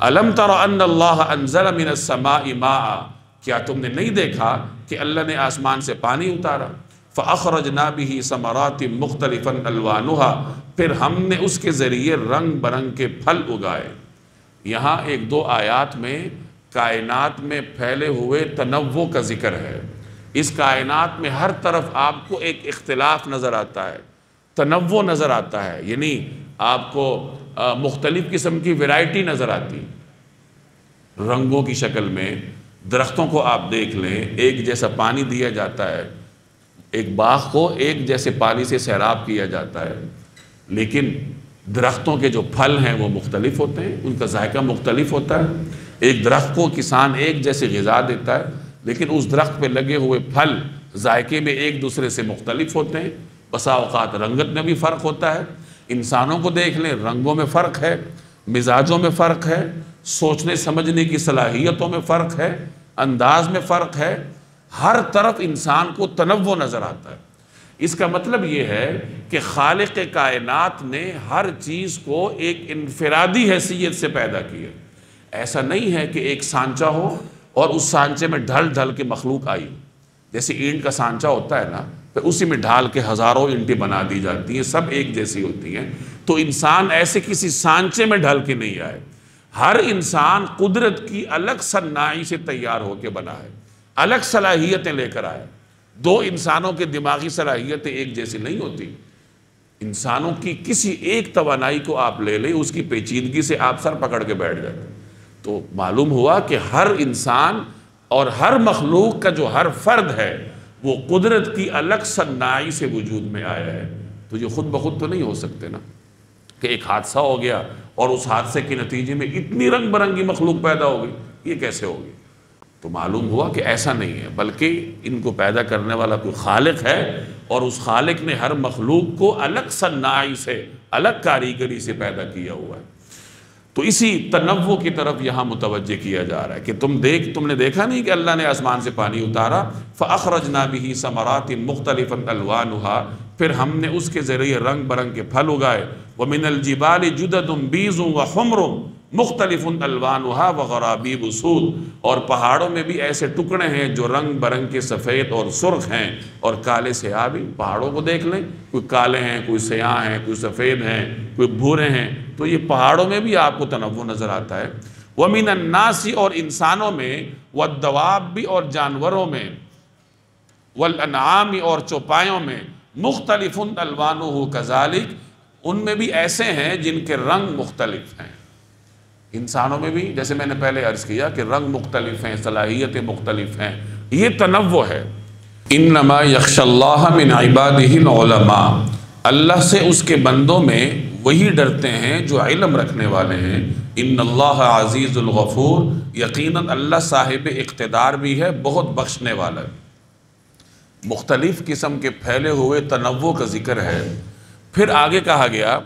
الم تر ان اللہ انزل من السماء ماء، کیا تم نے نہیں دیکھا کہ اللہ نے آسمان سے پانی اتارا. فَأَخْرَجْنَا بِهِ ثَمَرَاتٍ مُخْتَلِفًا أَلْوَانُهَا، پھر ہم نے اس کے ذریعے رنگ برنگ کے پھل اگائے. یہاں ایک دو آیات میں کائنات میں پھیلے ہوئے تنوع کا ذکر ہے. اس کائنات میں ہر طرف آپ کو ایک اختلاف نظر آتا ہے، تنوع نظر آتا ہے. یعنی آپ کو مختلف قسم کی ویرائٹی نظر آتی رنگوں کی شکل میں. درختوں کو آپ دیکھ لیں، ایک جیسا پانی دیا جاتا ہے، ایک باغ کو ایک جیسے پانی سے سیراب کیا جاتا ہے، لیکن درختوں کے جو پھل ہیں وہ مختلف ہوتے ہیں، ان کا ذائقہ مختلف ہوتا ہے. ایک درخت کو کسان ایک جیسے غذا دیتا ہے، لیکن اس درخت پہ لگے ہوئے پھل ذائقے میں ایک دوسرے سے مختلف ہوتے ہیں. بسا اوقات رنگت میں بھی فرق ہوتا ہے. انسانوں کو دیکھ لیں، رنگوں میں فرق ہے، مزاجوں میں فرق ہے، سوچنے سمجھنے کی صلاحیتوں میں فرق ہے، انداز میں فرق ہے. ہر طرف انسان کو تنوع نظر آتا ہے. اس کا مطلب یہ ہے کہ خالق کائنات نے ہر چیز کو ایک انفرادی حیثیت سے پیدا کیا. ایسا نہیں ہے کہ ایک سانچہ ہو اور اس سانچے میں ڈھل ڈھل کے مخلوق آئی. جیسے اینٹ کا سانچہ ہوتا ہے نا، پھر اسی میں ڈھال کے ہزاروں اینٹیں بنا دی جاتی ہیں، سب ایک جیسی ہوتی ہیں. تو انسان ایسے کسی سانچے میں ڈھل کے نہیں آئے. ہر انسان قدرت کی الگ صناعی سے تیار ہو کے بنا ہے، الگ صلاحیتیں لے کر آئے. دو انسانوں کے دماغی صلاحیتیں ایک جیسی نہیں ہوتی. انسانوں کی کسی ایک توانائی کو آپ لے لیں، اس کی پیچیدگی سے آپ سر پکڑ کے بیٹھ جاتے. تو معلوم ہوا کہ ہر انسان اور ہر مخلوق کا جو ہر فرد ہے وہ قدرت کی الگ صناعی سے وجود میں آیا ہے. تو یہ خود بخود تو نہیں ہو سکتے نا کہ ایک حادثہ ہو گیا اور اس حادثے کے نتیجے میں اتنی رنگ برنگی مخلوق پیدا ہو گئی. یہ کیسے ہوگی؟ تو معلوم ہوا کہ ایسا نہیں ہے، بلکہ ان کو پیدا کرنے والا کوئی خالق ہے، اور اس خالق نے ہر مخلوق کو الگ صناعی سے، الگ کاریگری سے پیدا کیا ہوا ہے. تو اسی تنوع کی طرف یہاں متوجہ کیا جا رہا ہے کہ تم نے دیکھا نہیں کہ اللہ نے آسمان سے پانی اتارا، فَأَخْرَجْنَا بِهِ ثَمَرَاتٍ مُخْتَلِفًا أَلْوَانُهَا، پھر ہم نے اس کے ذریعے رنگ برنگ کے پھل اگائے، وَمِنَ الْجِبَالِ جُدَدٌ بِيضٌ وَحُمْرٌ مُخْتَلِفٌ أَلْوَانُهَا وَغَرَابِيبُ سُودٌ، اور پہاڑوں میں بھی ایسے ٹکڑے ہیں جو رنگ برنگ کے سفید اور سرخ ہیں اور کالے سیاہ بھی۔ پہاڑوں کو دیکھ لیں، کوئی کالے ہیں، کوئی سیاہ ہیں، کوئی سفید ہیں، کوئی بھورے ہیں، تو یہ پہاڑوں میں بھی آپ کو تنوع نظر آتا ہے۔ وَمِنَ النَّاسِ، اور انسانوں میں، وَالدَّوَابِّ، اور جانوروں میں، وَالْأَنْعَامِ، اور چوپایوں میں، مُخْتَلِفٌ أَلْوَانُهُ كَذَلِكَ، ان میں بھی ایسے ہیں جن کے رنگ مختلف ہیں۔ انسانوں میں بھی جیسے میں نے پہلے عرض کیا کہ رنگ مختلف ہیں، صلاحیتیں مختلف ہیں، یہ تنوع ہے۔ انما یخشی اللہ من عبادہ العلماء، اللہ سے اس کے بندوں میں وہی ڈرتے ہیں جو علم رکھنے والے ہیں۔ ان اللہ عزیز الغفور، یقیناً اللہ صاحب اقتدار بھی ہے، بہت بخشنے والا ہے۔ مختلف قسم کے پھیلے ہوئے تنوع کا ذکر ہے۔ پھر آگے کہا گیا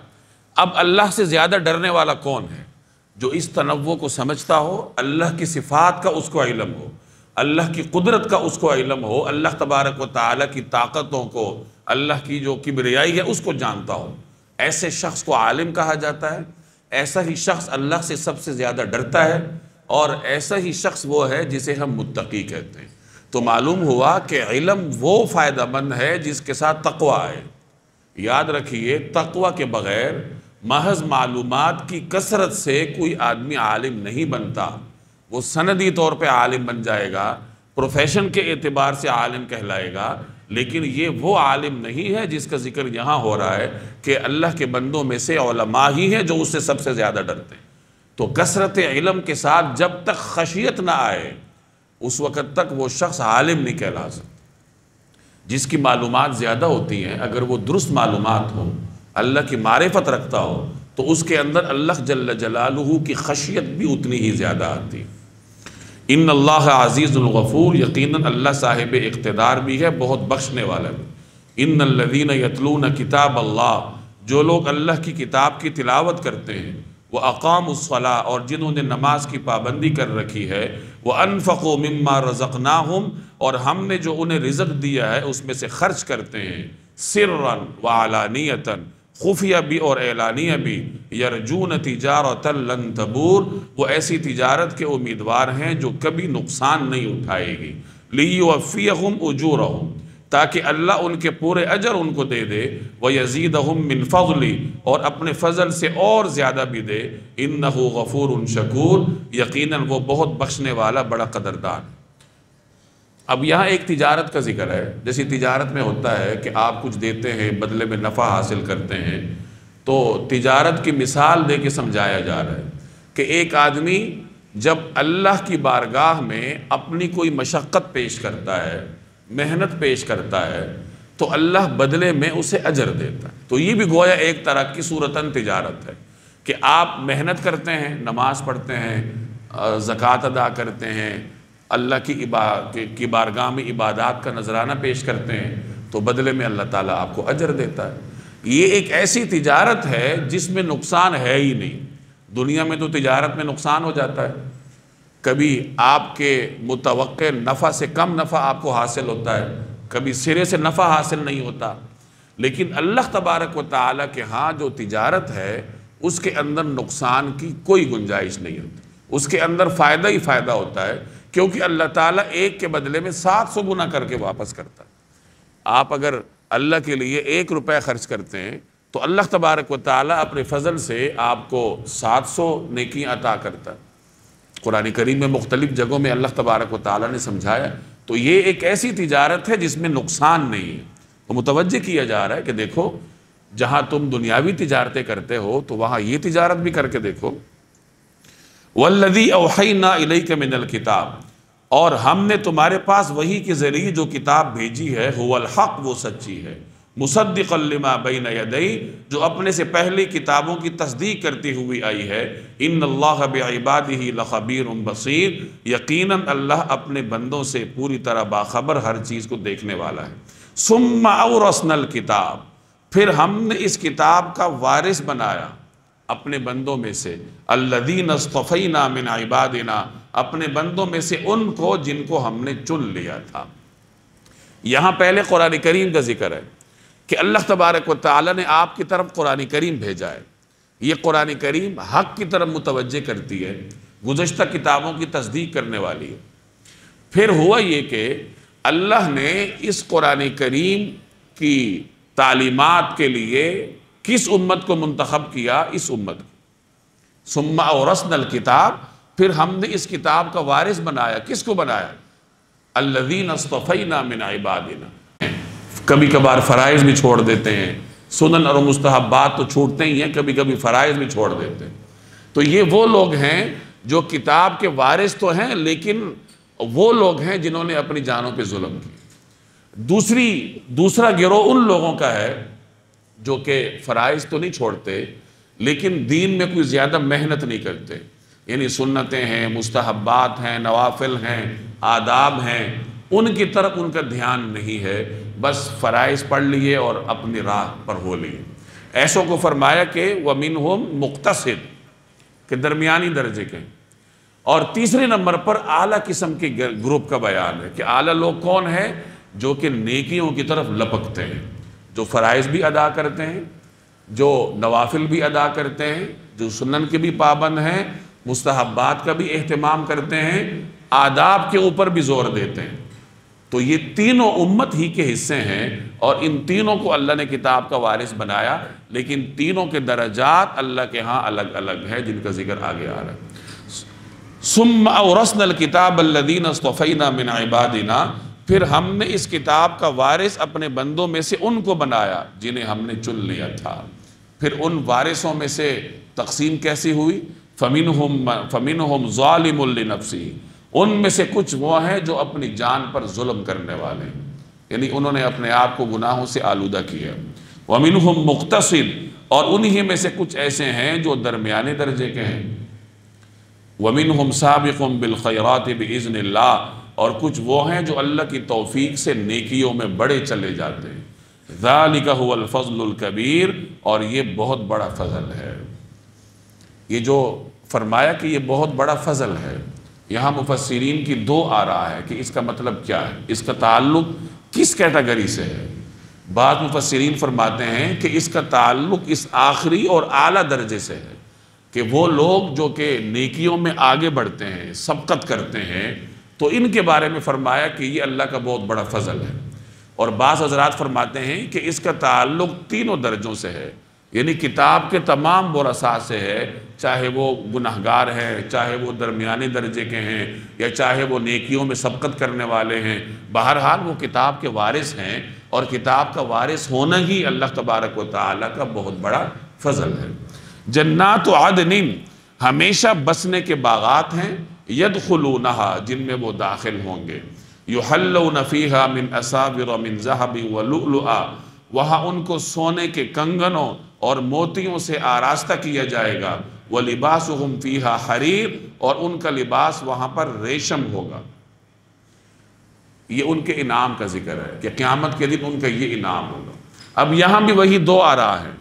اب اللہ سے زیادہ ڈرنے والا کون ہے؟ جو اس تنوع کو سمجھتا ہو، اللہ کی صفات کا اس کو علم ہو، اللہ کی قدرت کا اس کو علم ہو، اللہ تبارک و تعالیٰ کی طاقتوں کو، اللہ کی جو کبریائی ہے اس کو جانتا ہو، ایسے شخص کو عالم کہا جاتا ہے۔ ایسا ہی شخص اللہ سے سب سے زیادہ ڈرتا ہے، اور ایسا ہی شخص وہ ہے جسے ہم متقی کہتے ہیں۔ تو معلوم ہوا کہ علم وہ فائدہ مند ہے جس کے ساتھ تقویٰ ہے۔ یاد رکھیے، تقویٰ کے بغیر محض معلومات کی کثرت سے کوئی آدمی عالم نہیں بنتا۔ وہ سندی طور پہ عالم بن جائے گا، پروفیشن کے اعتبار سے عالم کہلائے گا، لیکن یہ وہ عالم نہیں ہے جس کا ذکر یہاں ہو رہا ہے کہ اللہ کے بندوں میں سے علماء ہی ہیں جو اس سے سب سے زیادہ ڈرتے ہیں۔ تو کثرت علم کے ساتھ جب تک خشیت نہ آئے اس وقت تک وہ شخص عالم نہیں کہلا سکتا۔ جس کی معلومات زیادہ ہوتی ہیں، اگر وہ درست معلومات ہوں، اللہ کی معرفت رکھتا ہو، تو اس کے اندر اللہ جل جلالہ کی خشیت بھی اتنی ہی زیادہ آتی ہے۔ ان اللہ عزیز الغفور، یقیناً اللہ صاحب اقتدار بھی ہے، بہت بخشنے والا بھی۔ ان الذین یتلون کتاب اللہ، جو لوگ اللہ کی کتاب کی تلاوت کرتے ہیں، وَأَقَامُوا الصَّلَاةَ، اور جنہوں نے نماز کی پابندی کر رکھی ہے، وَأَنفَقُوا مِمَّا رَزَقْنَاهُمْ، اور ہم نے جو انہیں رزق دیا ہے اس میں سے خرچ کرتے ہیں، سِرًّا وَعَلَانِيَةً، خفیہ بھی اور اعلانیہ بھی، یرجون تجارۃ لن تبور، وہ ایسی تجارت کے امیدوار ہیں جو کبھی نقصان نہیں اٹھائے گی، لیوفیہم اجورہم، تاکہ اللہ ان کے پورے اجر ان کو دے دے، ویزیدہم من فضلی، اور اپنے فضل سے اور زیادہ بھی دے، انہ غفور شکور، یقیناً وہ بہت بخشنے والا بڑا قدردان۔ اب یہاں ایک تجارت کا ذکر ہے، جیسی تجارت میں ہوتا ہے کہ آپ کچھ دیتے ہیں بدلے میں نفع حاصل کرتے ہیں، تو تجارت کی مثال دے کے سمجھایا جا رہا ہے کہ ایک آدمی جب اللہ کی بارگاہ میں اپنی کوئی مشقت پیش کرتا ہے، محنت پیش کرتا ہے، تو اللہ بدلے میں اسے اجر دیتا ہے۔ تو یہ بھی گویا ایک طرح کی صورتاً تجارت ہے کہ آپ محنت کرتے ہیں، نماز پڑھتے ہیں، زکوٰۃ ادا کرتے ہیں، اللہ کی بارگاہ میں عبادات کا نذرانہ پیش کرتے ہیں، تو بدلے میں اللہ تعالیٰ آپ کو اجر دیتا ہے۔ یہ ایک ایسی تجارت ہے جس میں نقصان ہے ہی نہیں۔ دنیا میں تو تجارت میں نقصان ہو جاتا ہے، کبھی آپ کے متوقع نفع سے کم نفع آپ کو حاصل ہوتا ہے، کبھی سرے سے نفع حاصل نہیں ہوتا، لیکن اللہ تبارک و تعالیٰ کے ہاں جو تجارت ہے اس کے اندر نقصان کی کوئی گنجائش نہیں ہوتی، اس کے اندر فائدہ ہی فائدہ ہوتا ہے، کیونکہ اللہ تعالیٰ ایک کے بدلے میں 700 گنا کر کے واپس کرتا ہے۔ آپ اگر اللہ کے لیے 1 روپے خرچ کرتے ہیں تو اللہ تبارک و تعالیٰ اپنے فضل سے آپ کو 700 نیکیاں عطا کرتا ہے۔ قرآن کریم میں مختلف جگہوں میں اللہ تبارک و تعالیٰ نے سمجھایا، تو یہ ایک ایسی تجارت ہے جس میں نقصان نہیں ہے۔ تو متوجہ کیا جا رہا ہے کہ دیکھو، جہاں تم دنیاوی تجارتیں کرتے ہو تو وہاں یہ تجارت بھی کر کے دیکھو۔ وَالَّذِي أَوْحَيْنَا إِلَيْكَ مِنَ الْكِتَابِ، اور ہم نے تمہارے پاس وحی کے ذریعے جو کتاب بھیجی ہے، هُوَ الْحَقُّ، وہ سچی ہے، مُصَدِّقًا لِمَا بَيْنَ يَدَيْهِ، جو اپنے سے پہلی کتابوں کی تصدیق کرتی ہوئی آئی ہے، إِنَّ اللَّهَ بِعِبَادِهِ لَخَبِيرٌ بَصِيرٌ، یقیناً اللہ اپنے بندوں سے پوری طرح باخبر، ہر چیز کو دیکھنے والا ہے۔ ثُمَّ أَوْرَثْنَا الْكِتَابَ، پھر ہم نے اس کتاب کا وارث بنایا، اپنے بندوں میں سے، الذین اصطفینا من عبادنا، اپنے بندوں میں سے ان کو جن کو ہم نے چن لیا تھا۔ یہاں پہلے قرآن کریم کا ذکر ہے کہ اللہ تبارک و تعالی نے آپ کی طرف قرآن کریم بھیجا ہے۔ یہ قرآن کریم حق کی طرف متوجہ کرتی ہے، گزشتہ کتابوں کی تصدیق کرنے والی ہے۔ پھر ہوا یہ کہ اللہ نے اس قرآن کریم کی تعلیمات کے لیے کس امت کو منتخب کیا؟ اس امت کو۔ ثم اورثنا الکتاب، پھر ہم نے اس کتاب کا وارث بنایا۔ کس کو بنایا؟ الذین اصطفینا من عبادنا۔ کبھی کبھار فرائض بھی چھوڑ دیتے ہیں، سنن اور مستحبات تو چھوڑتے ہی ہیں، کبھی کبھی فرائض بھی چھوڑ دیتے ہیں۔ تو یہ وہ لوگ ہیں جو کتاب کے وارث تو ہیں، لیکن وہ لوگ ہیں جنہوں نے اپنی جانوں پہ ظلم کی۔ دوسرا گروہ ان لوگوں کا ہے جو کہ فرائض تو نہیں چھوڑتے لیکن دین میں کوئی زیادہ محنت نہیں کرتے، یعنی سنتیں ہیں، مستحبات ہیں، نوافل ہیں، آداب ہیں، ان کی طرف ان کا دھیان نہیں ہے، بس فرائض پڑھ لیے اور اپنی راہ پر ہو لیے۔ ایسوں کو فرمایا کہ وَمِنْهُمْ مُقْتَصِدٌ، کہ درمیانی درجے کے۔ اور تیسرے نمبر پر اعلیٰ قسم کے گروپ کا بیان ہے کہ اعلیٰ لوگ کون ہیں؟ جو کہ نیکیوں کی طرف لپکتے ہیں، جو فرائض بھی ادا کرتے ہیں، جو نوافل بھی ادا کرتے ہیں، جو سنن کے بھی پابند ہیں، مستحبات کا بھی اہتمام کرتے ہیں، آداب کے اوپر بھی زور دیتے ہیں۔ تو یہ تینوں امت ہی کے حصے ہیں، اور ان تینوں کو اللہ نے کتاب کا وارث بنایا، لیکن تینوں کے درجات اللہ کے ہاں الگ الگ ہیں، جن کا ذکر آگے آ رہا ہے۔ ثم اورثنا الکتاب الذین اصطفینا من عبادنا، پھر ہم نے اس کتاب کا وارث اپنے بندوں میں سے ان کو بنایا جنہیں ہم نے چن لیا تھا۔ پھر ان وارثوں میں سے تقسیم کیسی ہوئی؟ فَمِنْهُمْ ظَالِمٌ لِنَفْسِهِ، ان میں سے کچھ وہ ہیں جو اپنی جان پر ظلم کرنے والے ہیں، یعنی انہوں نے اپنے آپ کو گناہوں سے آلودہ کیا۔ وَمِنْهُمْ مُقْتَصِدٌ، اور انہی میں سے کچھ ایسے ہیں جو درمیانے درجے کے ہیں۔ وَمِنْهُمْ سَابِقٌ بِالْخَيْرَاتِ بِإِذْنِ اللَّهِ، اور کچھ وہ ہیں جو اللہ کی توفیق سے نیکیوں میں بڑے چلے جاتے ہیں۔ ذَلِكَ هُوَ الْفَضْلُ الْكَبِيرُ، اور یہ بہت بڑا فضل ہے۔ یہ جو فرمایا کہ یہ بہت بڑا فضل ہے، یہاں مفسرین کی دو آراء ہے کہ اس کا مطلب کیا ہے، اس کا تعلق کس کیٹیگری سے ہے۔ بعض مفسرین فرماتے ہیں کہ اس کا تعلق اس آخری اور اعلیٰ درجے سے ہے کہ وہ لوگ جو کہ نیکیوں میں آگے بڑھتے ہیں، سبقت کرتے ہیں، تو ان کے بارے میں فرمایا کہ یہ اللہ کا بہت بڑا فضل ہے۔ اور بعض حضرات فرماتے ہیں کہ اس کا تعلق تینوں درجوں سے ہے، یعنی کتاب کے تمام ورثاء سے ہے، چاہے وہ گناہگار ہیں، چاہے وہ درمیانے درجے کے ہیں، یا چاہے وہ نیکیوں میں سبقت کرنے والے ہیں، بہرحال وہ کتاب کے وارث ہیں، اور کتاب کا وارث ہونا ہی اللہ تبارک و تعالیٰ کا بہت بڑا فضل ہے۔ جنات عدن، ہمیشہ بسنے کے باغات ہیں، یدخلونہا، جن میں وہ داخل ہوں گے، یحلون فیہا من اساور من ذہب ولؤلؤا، وہاں ان کو سونے کے کنگنوں اور موتیوں سے آراستہ کیا جائے گا، وَلِبَاسُهُمْ فِيهَا حَرِيرٌ، اور ان کا لباس وہاں پر ریشم ہوگا۔ یہ ان کے انعام کا ذکر ہے کہ قیامت کے دن ان کا یہ انعام ہوگا۔ اب یہاں بھی وہی دو آراء ہیں۔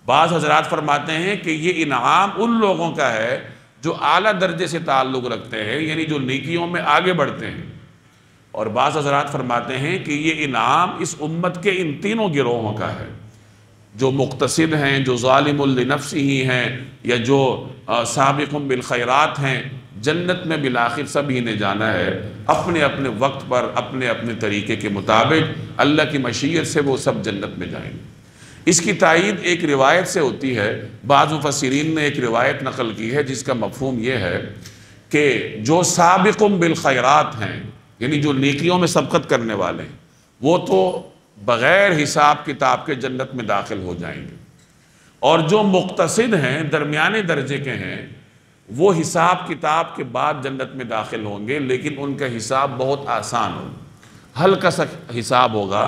بعض حضرات فرماتے ہیں کہ یہ انعام ان لوگوں کا ہے جو اعلیٰ درجے سے تعلق رکھتے ہیں، یعنی جو نیکیوں میں آگے بڑھتے ہیں، اور بعض حضرات فرماتے ہیں کہ یہ انعام اس امت کے ان تینوں گروہوں کا ہے، جو مقتصد ہیں، جو ظالم لنفسہ ہیں، یا جو سابق بالخیرات ہیں۔ جنت میں بالآخر سبھی نے جانا ہے، اپنے اپنے وقت پر، اپنے اپنے طریقے کے مطابق، اللہ کی مشیت سے وہ سب جنت میں جائیں گے۔ اس کی تائید ایک روایت سے ہوتی ہے، بعض مفسرین نے ایک روایت نقل کی ہے جس کا مفہوم یہ ہے کہ جو سابق بالخیرات ہیں، یعنی جو نیکیوں میں سبقت کرنے والے ہیں، وہ تو بغیر حساب کتاب کے جنت میں داخل ہو جائیں گے، اور جو مقتصد ہیں، درمیانے درجے کے ہیں، وہ حساب کتاب کے بعد جنت میں داخل ہوں گے، لیکن ان کا حساب بہت آسان ہوگا، ہلکا سا حساب ہوگا،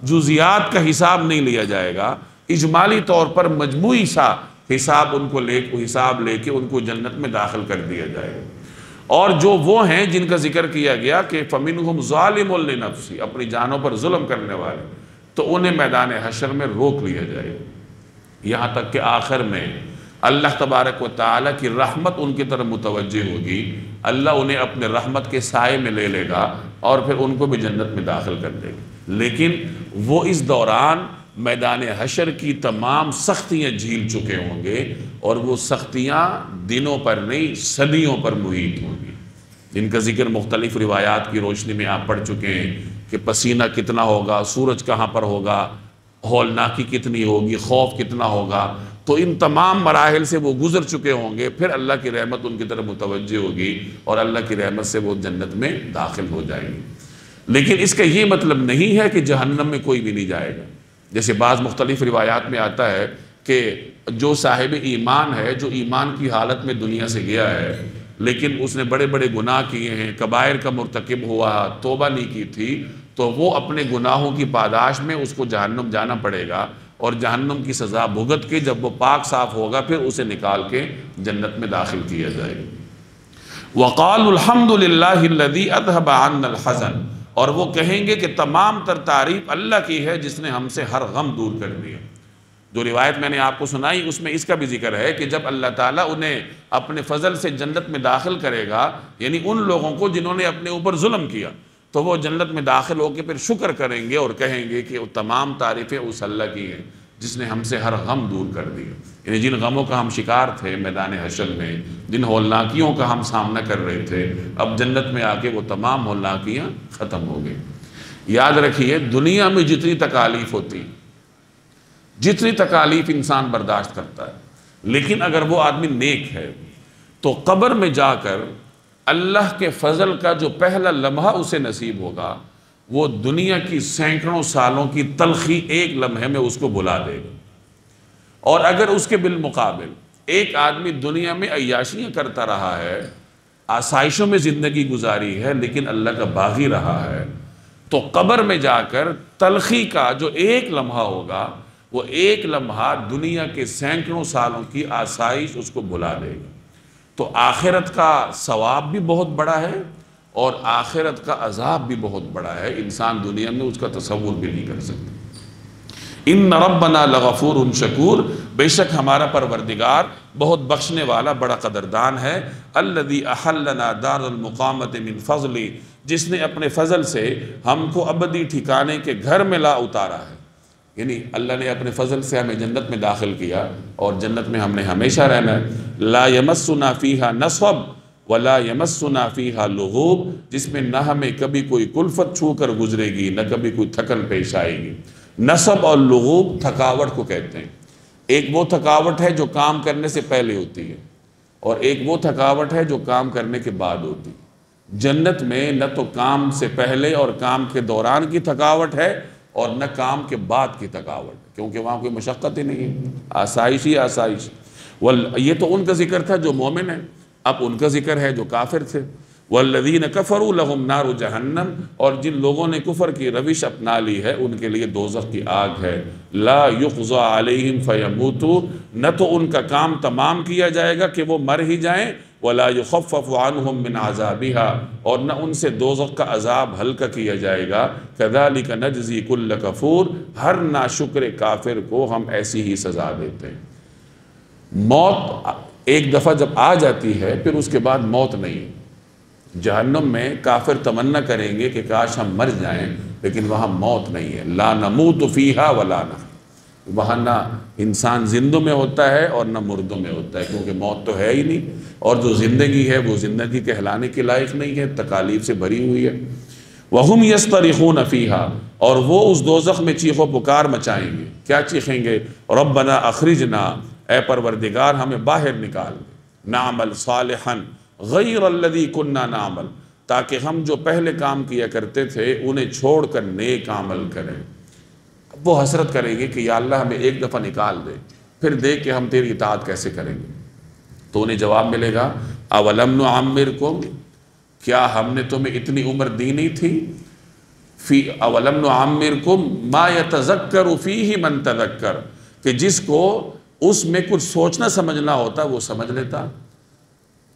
جزیات کا حساب نہیں لیا جائے گا، اجمالی طور پر مجموعی سا حساب لے کے ان کو جنت میں داخل کر دیا جائے گا۔ اور جو وہ ہیں جن کا ذکر کیا گیا کہ فَمِنْهُمْ ظَالِمٌ لِنَفْسِهِ، اپنی جانوں پر ظلم کرنے والے، تو انہیں میدان حشر میں روک لیا جائے گا، یہاں تک کہ آخر میں اللہ تبارک و تعالیٰ کی رحمت ان کی طرف متوجہ ہوگی، اللہ انہیں اپنے رحمت کے سائے میں لے لے گا اور پھر ان کو بھی جنت میں داخل کر دے گا۔ لیکن وہ اس دوران میدان حشر کی تمام سختیاں جھیل چکے ہوں گے، اور وہ سختیاں دنوں پر نہیں صدیوں پر محیط ہوں گی، جن کا ذکر مختلف روایات کی روشنی میں آپ پڑھ چکے ہیں کہ پسینہ کتنا ہوگا، سورج کہاں پر ہوگا، ہولناکی کتنی ہوگی، خوف کتنا ہوگا۔ تو ان تمام مراحل سے وہ گزر چکے ہوں گے، پھر اللہ کی رحمت ان کی طرف متوجہ ہوگی اور اللہ کی رحمت سے وہ جنت میں داخل ہو جائیں گے۔ لیکن اس کا یہ مطلب نہیں ہے کہ جہنم میں کوئی بھی نہیں جائے گا۔ جیسے بعض مختلف روایات میں آتا ہے کہ جو صاحب ایمان ہے، جو ایمان کی حالت میں دنیا سے گیا ہے لیکن اس نے بڑے بڑے گناہ کیے ہیں، کبائر کا مرتکب ہوا، توبہ نہیں کی تھی، تو وہ اپنے گناہوں کی پاداش میں اس کو جہنم جانا پڑے گا، اور جہنم کی سزا بھگت کے جب وہ پاک صاف ہوگا پھر اسے نکال کے جنت میں داخل کیا جائے گا۔ وَقَالُوا الْحَمْدُ لِلَّهِ الَّذِي أَذْهَبَ عَنَّا الْحَزَنَ، اور وہ کہیں گے کہ تمام تر تعریف اللہ کی ہے جس نے ہم سے ہر غم دور کر دیا۔ جو روایت میں نے آپ کو سنائی اس میں اس کا بھی ذکر ہے کہ جب اللہ تعالیٰ انہیں اپنے فضل سے جنت میں داخل کرے گا، یعنی ان لوگوں کو جنہوں نے اپنے اوپر ظلم کیا، تو وہ جنت میں داخل ہو کے پھر شکر کریں گے اور کہیں گے کہ وہ تمام تعریفیں اس اللہ کی ہیں جس نے ہم سے ہر غم دور کر دیا۔ یعنی جن غموں کا ہم شکار تھے میدان حشر میں، جن ہولناکیوں کا ہم سامنا کر رہے تھے، اب جنت میں آ کے وہ تمام ہولناکیاں ختم ہو گئی۔ یاد رکھیے دنیا میں جتنی تکالیف ہوتی، جتنی تکالیف انسان برداشت کرتا ہے، لیکن اگر وہ آدمی نیک ہے تو قبر میں جا کر اللہ کے فضل کا جو پہلا لمحہ اسے نصیب ہوگا وہ دنیا کی سینکڑوں سالوں کی تلخی ایک لمحے میں اس کو بلا دے گا۔ اور اگر اس کے بالمقابل ایک آدمی دنیا میں عیاشیاں کرتا رہا ہے، آسائشوں میں زندگی گزاری ہے، لیکن اللہ کا باغی رہا ہے، تو قبر میں جا کر تلخی کا جو ایک لمحہ ہوگا وہ ایک لمحہ دنیا کے سینکڑوں سالوں کی آسائش اس کو بھلا دے گا۔ تو آخرت کا ثواب بھی بہت بڑا ہے اور آخرت کا عذاب بھی بہت بڑا ہے، انسان دنیا میں اس کا تصور بھی نہیں کر سکتا۔ ان ربنا لغفور شکور، بے شک ہمارا پروردگار بہت بخشنے والا بڑا قدردان ہے۔ الذی احلنا دار المقامت من فضلی، جس نے اپنے فضل سے ہم کو ابدی ٹھکانے کے گھر میں لا اتارا ہے، یعنی اللہ نے اپنے فضل سے ہمیں جنت میں داخل کیا اور جنت میں ہم نے ہمیشہ رہنا ہے۔ لا یمسنا فیہا نصب ولا یمسنا فیہا لغوب، جس میں نہ ہمیں کبھی کوئی کلفت چھو کر گزرے گی نہ کبھی کوئی تھکن پیش آئے گی۔ نصب اور لغوب تھکاوٹ کو کہتے ہیں۔ ایک وہ تھکاوٹ ہے جو کام کرنے سے پہلے ہوتی ہے اور ایک وہ تھکاوٹ ہے جو کام کرنے کے بعد ہوتی ہے۔ جنت میں نہ تو کام سے پہلے اور کام کے دوران کی تھکاوٹ ہے اور نہ کام کے بعد کی تھکاوٹ، کیونکہ وہاں کوئی مشقت ہی نہیں ہے، آسائش ہی آسائش۔ یہ تو ان کا ذکر تھا جو مومن ہیں، اب ان کا ذکر ہے جو کافر تھے۔ والذین کفروا لہم نار جہنم، اور جن لوگوں نے کفر کی روش اپنا لی ہے ان کے لیے دوزخ کی آگ ہے۔ لا یقضی علیہم فیموتوا، نہ تو ان کا کام تمام کیا جائے گا کہ وہ مر ہی جائیں، ولا یخفف عنہم من عذابها، اور نہ ان سے دوزخ کا عذاب ہلکا کیا جائے گا۔ کذالک نجزی کل کفور، ہر ناشکر کافر کو ہم ایسی ہی سزا دیتے ہیں۔ موت ایک دفعہ جب آ جاتی ہے پھر اس کے بعد موت نہیں ہے۔ جہنم میں کافر تمنا کریں گے کہ کاش ہم مر جائیں، لیکن وہاں موت نہیں ہے۔ لا نموت فیہا ولا نحیا، وہاں نہ انسان زندوں میں ہوتا ہے اور نہ مردوں میں ہوتا ہے، کیونکہ موت تو ہے ہی نہیں، اور جو زندگی ہے وہ زندگی کہلانے کے لائق نہیں ہے، تکالیف سے بھری ہوئی ہے۔ وَهُمْ يَسْتَرِخُونَ فِيهَا، اور وہ اس دوزخ میں چیخ و پکار مچائیں گے۔ کیا چیخیں گے؟ رَبَّنَا أَخْرِجْنَا، اے پروردگار ہمیں باہر نکال، نعمل صالحا غیر الذی کننا نعمل، تاکہ ہم جو پہلے کام کیا کرتے تھے انہیں چھوڑ کر نیک عمل کریں۔ وہ حسرت کریں گے کہ یا اللہ ہمیں ایک دفعہ نکال دے، پھر دیکھ کہ ہم تیری اطاعت کیسے کریں گے۔ تو انہیں جواب ملے گا اولم نعمرکم، کیا ہم نے تمہیں اتنی عمر دی نہیں تھی؟ فی اولم نعمرکم ما یتذکر فیہ من تذکر، کہ جس کو اس میں کچھ سوچنا سمجھنا ہوتا وہ سمجھ لیتا۔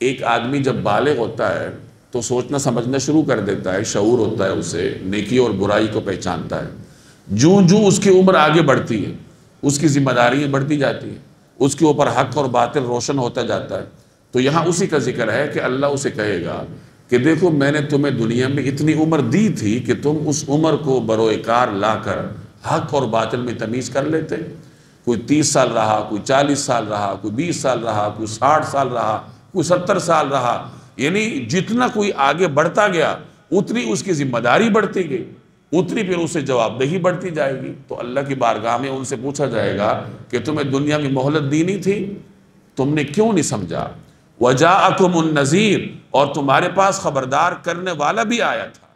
ایک آدمی جب بالغ ہوتا ہے تو سوچنا سمجھنا شروع کر دیتا ہے، شعور ہوتا ہے اسے، نیکی اور برائی کو پہچانتا ہے۔ جو اس کی عمر آگے بڑھتی ہے اس کی ذمہ داریاں بڑھتی جاتی ہیں، اس کے اوپر حق اور باطل روشن ہوتا جاتا ہے۔ تو یہاں اسی کا ذکر ہے کہ اللہ اسے کہے گا کہ دیکھو میں نے تمہیں دنیا میں اتنی عمر دی تھی کہ تم اس عمر کو بروئے کار لا کر حق اور باطل میں تمیز کر لیتے۔ کوئی 30 سال رہا، کوئی 40 سال رہا، کوئی 20 سال رہا، کوئی 60 سال رہا، کوئی 70 سال رہا، یعنی جتنا کوئی آگے بڑھتا گیا اتنی اس کی ذمہ داری بڑھتی گئی، اتنی پھر اسے جواب دہی بڑھتی جائے گی۔ تو اللہ کی بارگاہ میں ان سے پوچھا جائے گا کہ تمہیں دنیا میں مہلت دینی تھی، تم نے کیوں نہیں سمجھا؟ وَجَاءَكُمُ النَّذِيرُ، اور تمہارے پاس خبردار کرنے والا بھی آیا تھا،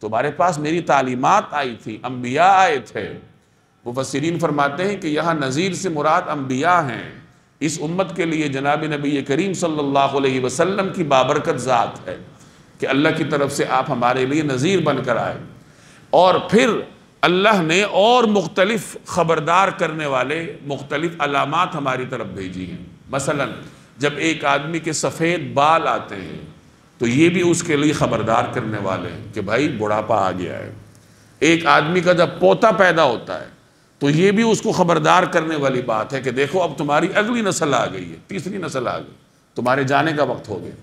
تمہارے پاس میری تعلیمات آئی تھی، انبیاء آئے تھے۔ مفسرین فرماتے ہیں کہ یہاں نذیر سے مراد انبیاء ہیں۔ اس امت کے لیے جناب نبی کریم صلی اللہ علیہ وسلم کی بابرکت ذات ہے کہ اللہ کی طرف سے آپ ہمارے لیے نذیر بن کر آئے، اور پھر اللہ نے اور مختلف خبردار کرنے والے مختلف علامات ہماری طرف بھیجی ہیں۔ مثلا جب ایک آدمی کے سفید بال آتے ہیں تو یہ بھی اس کے لیے خبردار کرنے والے ہیں کہ بھائی بڑھاپا آ گیا ہے۔ ایک آدمی کا جب پوتا پیدا ہوتا ہے تو یہ بھی اس کو خبردار کرنے والی بات ہے کہ دیکھو اب تمہاری اگلی نسل آ گئی ہے، تیسری نسل آ گئی، تمہارے جانے کا وقت ہو گیا۔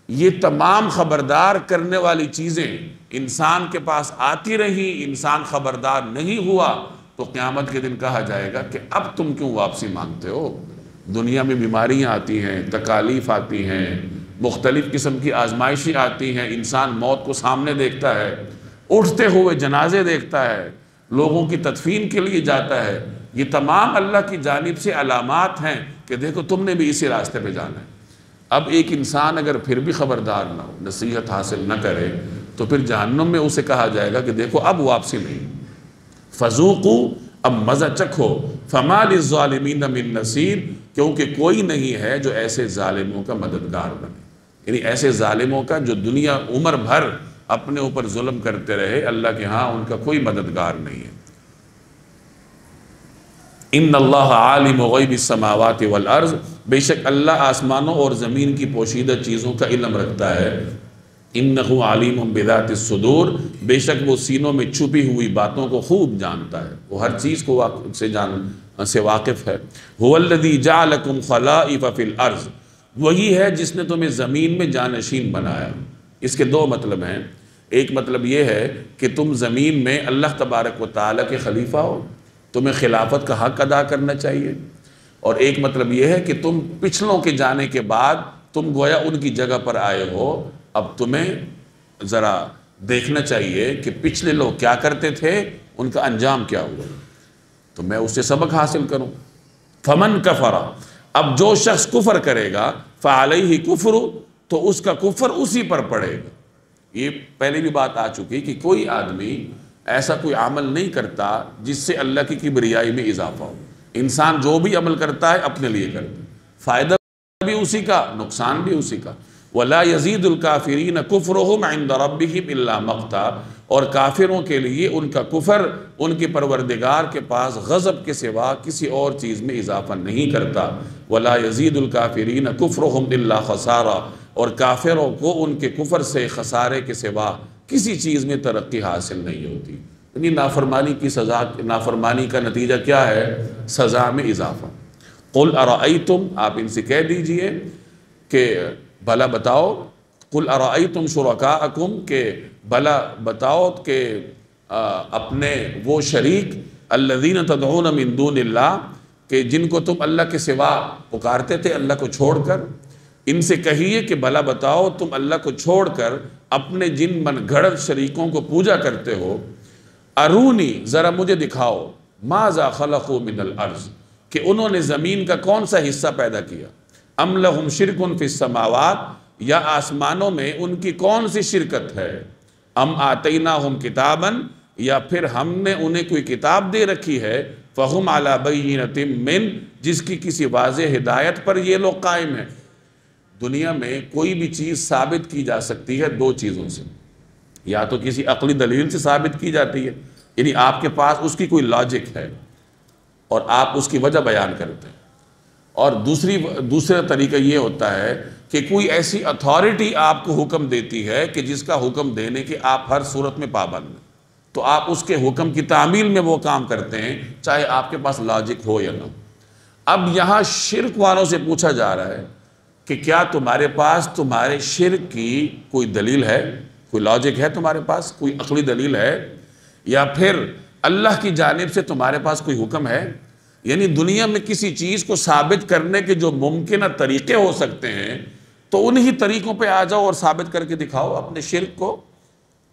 یہ تمام خبردار کرنے والی چیزیں انسان کے پاس آتی رہی، انسان خبردار نہیں ہوا، تو قیامت کے دن کہا جائے گا کہ اب تم کیوں واپسی مانگتے ہو؟ دنیا میں بیماریاں آتی ہیں، تکالیف آتی ہیں، مختلف قسم کی آزمائشیں آتی ہیں، انسان موت کو سامنے دیکھتا ہے، اٹھتے ہوئے جنازے دیکھتا ہے، لوگوں کی تدفین کے لیے جاتا ہے۔ یہ تمام اللہ کی جانب سے علامات ہیں کہ دیکھو تم نے بھی اسی راستے پہ جانا ہے۔ اب ایک انسان اگر پھر بھی خبردار نہ ہو، نصیحت حاصل نہ کرے، تو پھر جہنم میں اسے کہا جائے گا کہ دیکھو اب واپسی نہیں، فذوقوا، اب مزہ چکھو، فما للظالمین من نصیر، کیونکہ کوئی نہیں ہے جو ایسے ظالموں کا مددگار بنے، یعنی ایسے ظالموں کا جو دنیا عمر بھر اپنے اوپر ظلم کرتے رہے، اللہ کے ہاں ان کا کوئی مددگار نہیں ہے۔ ان اللہ عالم غیب السماوات والارض، بے شک اللہ آسمانوں اور زمین کی پوشیدہ چیزوں کا علم رکھتا ہے۔ انہ علیم بذات الصدور، بے شک وہ سینوں میں چھپی ہوئی باتوں کو خوب جانتا ہے، وہ ہر چیز کو سے واقف ہے۔ هو الذی جعلکم خلائف فی الارض، وہی ہے جس نے تمہیں زمین میں جانشین بنایا۔ اس کے دو مطلب ہیں، ایک مطلب یہ ہے کہ تم زمین میں اللہ تبارک و تعالیٰ کے خلیفہ ہو، تمہیں خلافت کا حق ادا کرنا چاہیے، اور ایک مطلب یہ ہے کہ تم پچھلوں کے جانے کے بعد تم گویا ان کی جگہ پر آئے ہو، اب تمہیں ذرا دیکھنا چاہیے کہ پچھلے لوگ کیا کرتے تھے، ان کا انجام کیا ہوا، تو میں اس سے سبق حاصل کروں۔ فمن کفر، اب جو شخص کفر کرے گا، فعلیہ کفر، تو اس کا کفر اسی پر پڑے گا۔ یہ پہلے بھی بات آ چکی کہ کوئی آدمی ایسا کوئی عمل نہیں کرتا جس سے اللہ کی کبریائی میں اضافہ ہو۔ انسان جو بھی عمل کرتا ہے اپنے لیے کرتا ہے، فائدہ بھی اسی کا، نقصان بھی اسی کا۔ وَلَا يَزِيدُ الْكَافِرِينَ كُفْرُهُمْ عِنْدَ رَبِّهِمْ إِلَّا مَقْتًا، اور کافروں کے لیے ان کا کفر ان کے پروردگار کے پاس غضب کے سوا کسی اور چیز میں اضافہ نہیں کرتا۔ وَلَا يَزِيدُ الْكَافِرِينَ كُفْرُهُمْ إِلَّا خَسَارًا، اور کافروں کو ان کے کفر سے خسارے کے سوا کسی چیز میں ترقی حاصل نہیں ہوتی۔ یعنی نافرمانی کی سزا، نافرمانی کا نتیجہ کیا ہے؟ سزا میں اضافہ۔ قُلْ أَرَأَيْتُمْ، آپ ان سے کہہ دیجئے کہ بھلا بتاؤ، قُلْ أَرَأَيْتُمْ شُرَكَاءَكُمْ، کہ بھلا بتاؤ کہ اپنے وہ شریک، الَّذِينَ تَدْعُونَ مِن دُونِ اللَّهِ، کہ جن کو تم اللہ کے سوا پکارتے تھے اللہ کو چھوڑ کر، ان سے کہیے کہ بھلا بتاؤ تم اللہ کو چھوڑ کر اپنے جن من گھڑت شریکوں کو پوجا کرتے ہو، ارونی، ذرا مجھے دکھاؤ، ماذا خلقوا من الارض، کہ انہوں نے زمین کا کون سا حصہ پیدا کیا، ام لہم شرک فی السماوات، یا آسمانوں میں ان کی کون سی شرکت ہے، ام آتیناہم کتابا، یا پھر ہم نے انہیں کوئی کتاب دے رکھی ہے، فہم علی بینۃ من، جس کی کسی واضح ہدایت پر یہ لوگ قائم ہیں۔ دنیا میں کوئی بھی چیز ثابت کی جا سکتی ہے دو چیزوں سے، یا تو کسی عقلی دلیل سے ثابت کی جاتی ہے، یعنی آپ کے پاس اس کی کوئی لاجک ہے اور آپ اس کی وجہ بیان کرتے ہیں، اور دوسرا طریقہ یہ ہوتا ہے کہ کوئی ایسی اتھارٹی آپ کو حکم دیتی ہے کہ جس کا حکم دینے کے آپ ہر صورت میں پابند ہیں، تو آپ اس کے حکم کی تعمیل میں وہ کام کرتے ہیں چاہے آپ کے پاس لاجک ہو یا نہ ہو۔ اب یہاں شرک والوں سے پوچھا جا رہا ہے کہ کیا تمہارے پاس تمہارے شرک کی کوئی دلیل ہے، کوئی لاجک ہے تمہارے پاس، کوئی عقلی دلیل ہے، یا پھر اللہ کی جانب سے تمہارے پاس کوئی حکم ہے؟ یعنی دنیا میں کسی چیز کو ثابت کرنے کے جو ممکنہ طریقے ہو سکتے ہیں تو انہی طریقوں پہ آ جاؤ اور ثابت کر کے دکھاؤ اپنے شرک کو۔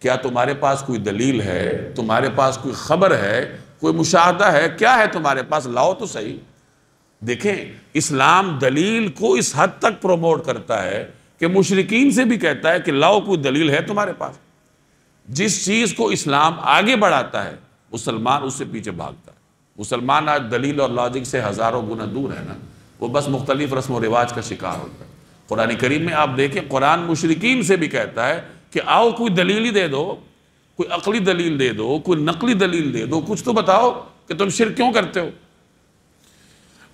کیا تمہارے پاس کوئی دلیل ہے، تمہارے پاس کوئی خبر ہے، کوئی مشاہدہ ہے، کیا ہے تمہارے پاس؟ لاؤ تو صحیح۔ دیکھیں اسلام دلیل کو اس حد تک پروموٹ کرتا ہے کہ مشرکین سے بھی کہتا ہے کہ لاؤ کوئی دلیل ہے تمہارے پاس۔ جس چیز کو اسلام آگے بڑھاتا ہے مسلمان اس سے پیچھے بھاگتا ہے۔ مسلمان آج دلیل اور لاجک سے ہزاروں گنا دور ہے نا، وہ بس مختلف رسم و رواج کا شکار ہوتا ہے۔ قرآن کریم میں آپ دیکھیں قرآن مشرکین سے بھی کہتا ہے کہ آؤ کوئی دلیل ہی دے دو، کوئی عقلی دلیل دے دو، کوئی نقلی دلیل دے دو، کچھ تو بتاؤ کہ تم شرک کیوں کرتے ہو۔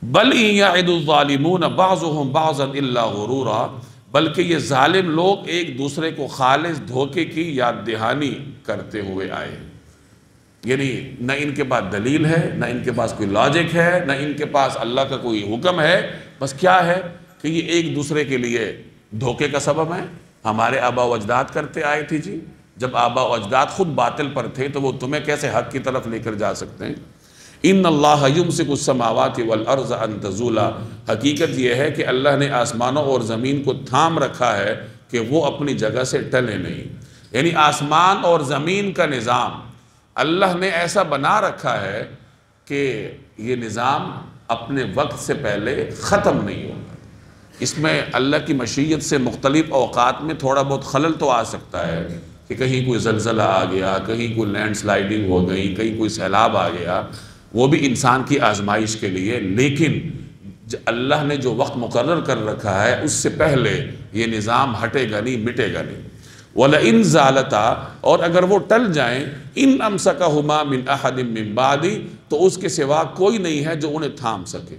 بل ان یعد الظالمون بعضهم بعضا الا غرورا، بلکہ یہ ظالم لوگ ایک دوسرے کو خالص دھوکے کی یاد دہانی کرتے ہوئے آئے، یعنی نہ ان کے پاس دلیل ہے، نہ ان کے پاس کوئی لاجک ہے، نہ ان کے پاس اللہ کا کوئی حکم ہے، بس کیا ہے کہ یہ ایک دوسرے کے لیے دھوکے کا سبب ہے۔ ہمارے آبا و اجداد کرتے آئے تھے جی، جب آبا و اجداد خود باطل پر تھے تو وہ تمہیں کیسے حق کی طرف لے کر جا سکتے ہیں؟ ان اللہ یمسک السماوات والارض ان تزولا، حقیقت یہ ہے کہ اللہ نے آسمانوں اور زمین کو تھام رکھا ہے کہ وہ اپنی جگہ سے ٹلے نہیں۔ یعنی آسمان اور زمین کا نظام اللہ نے ایسا بنا رکھا ہے کہ یہ نظام اپنے وقت سے پہلے ختم نہیں ہوگا۔ اس میں اللہ کی مشیت سے مختلف اوقات میں تھوڑا بہت خلل تو آ سکتا ہے کہ کہیں کوئی زلزلہ آ گیا، کہیں کوئی لینڈ سلائیڈنگ ہو گئی، کہیں کوئی سیلاب آ گیا، وہ بھی انسان کی آزمائش کے لیے، لیکن اللہ نے جو وقت مقرر کر رکھا ہے اس سے پہلے یہ نظام ہٹے گا نہیں، مٹے گا نہیں۔ وَلَئِن زَالَتَا، اور اگر وہ ٹل جائیں، إِنْ أَمْسَكَهُمَا مِنْ أَحَدٍ مِّن بَعْدِ، تو اس کے سوا کوئی نہیں ہے جو انہیں تھام سکے۔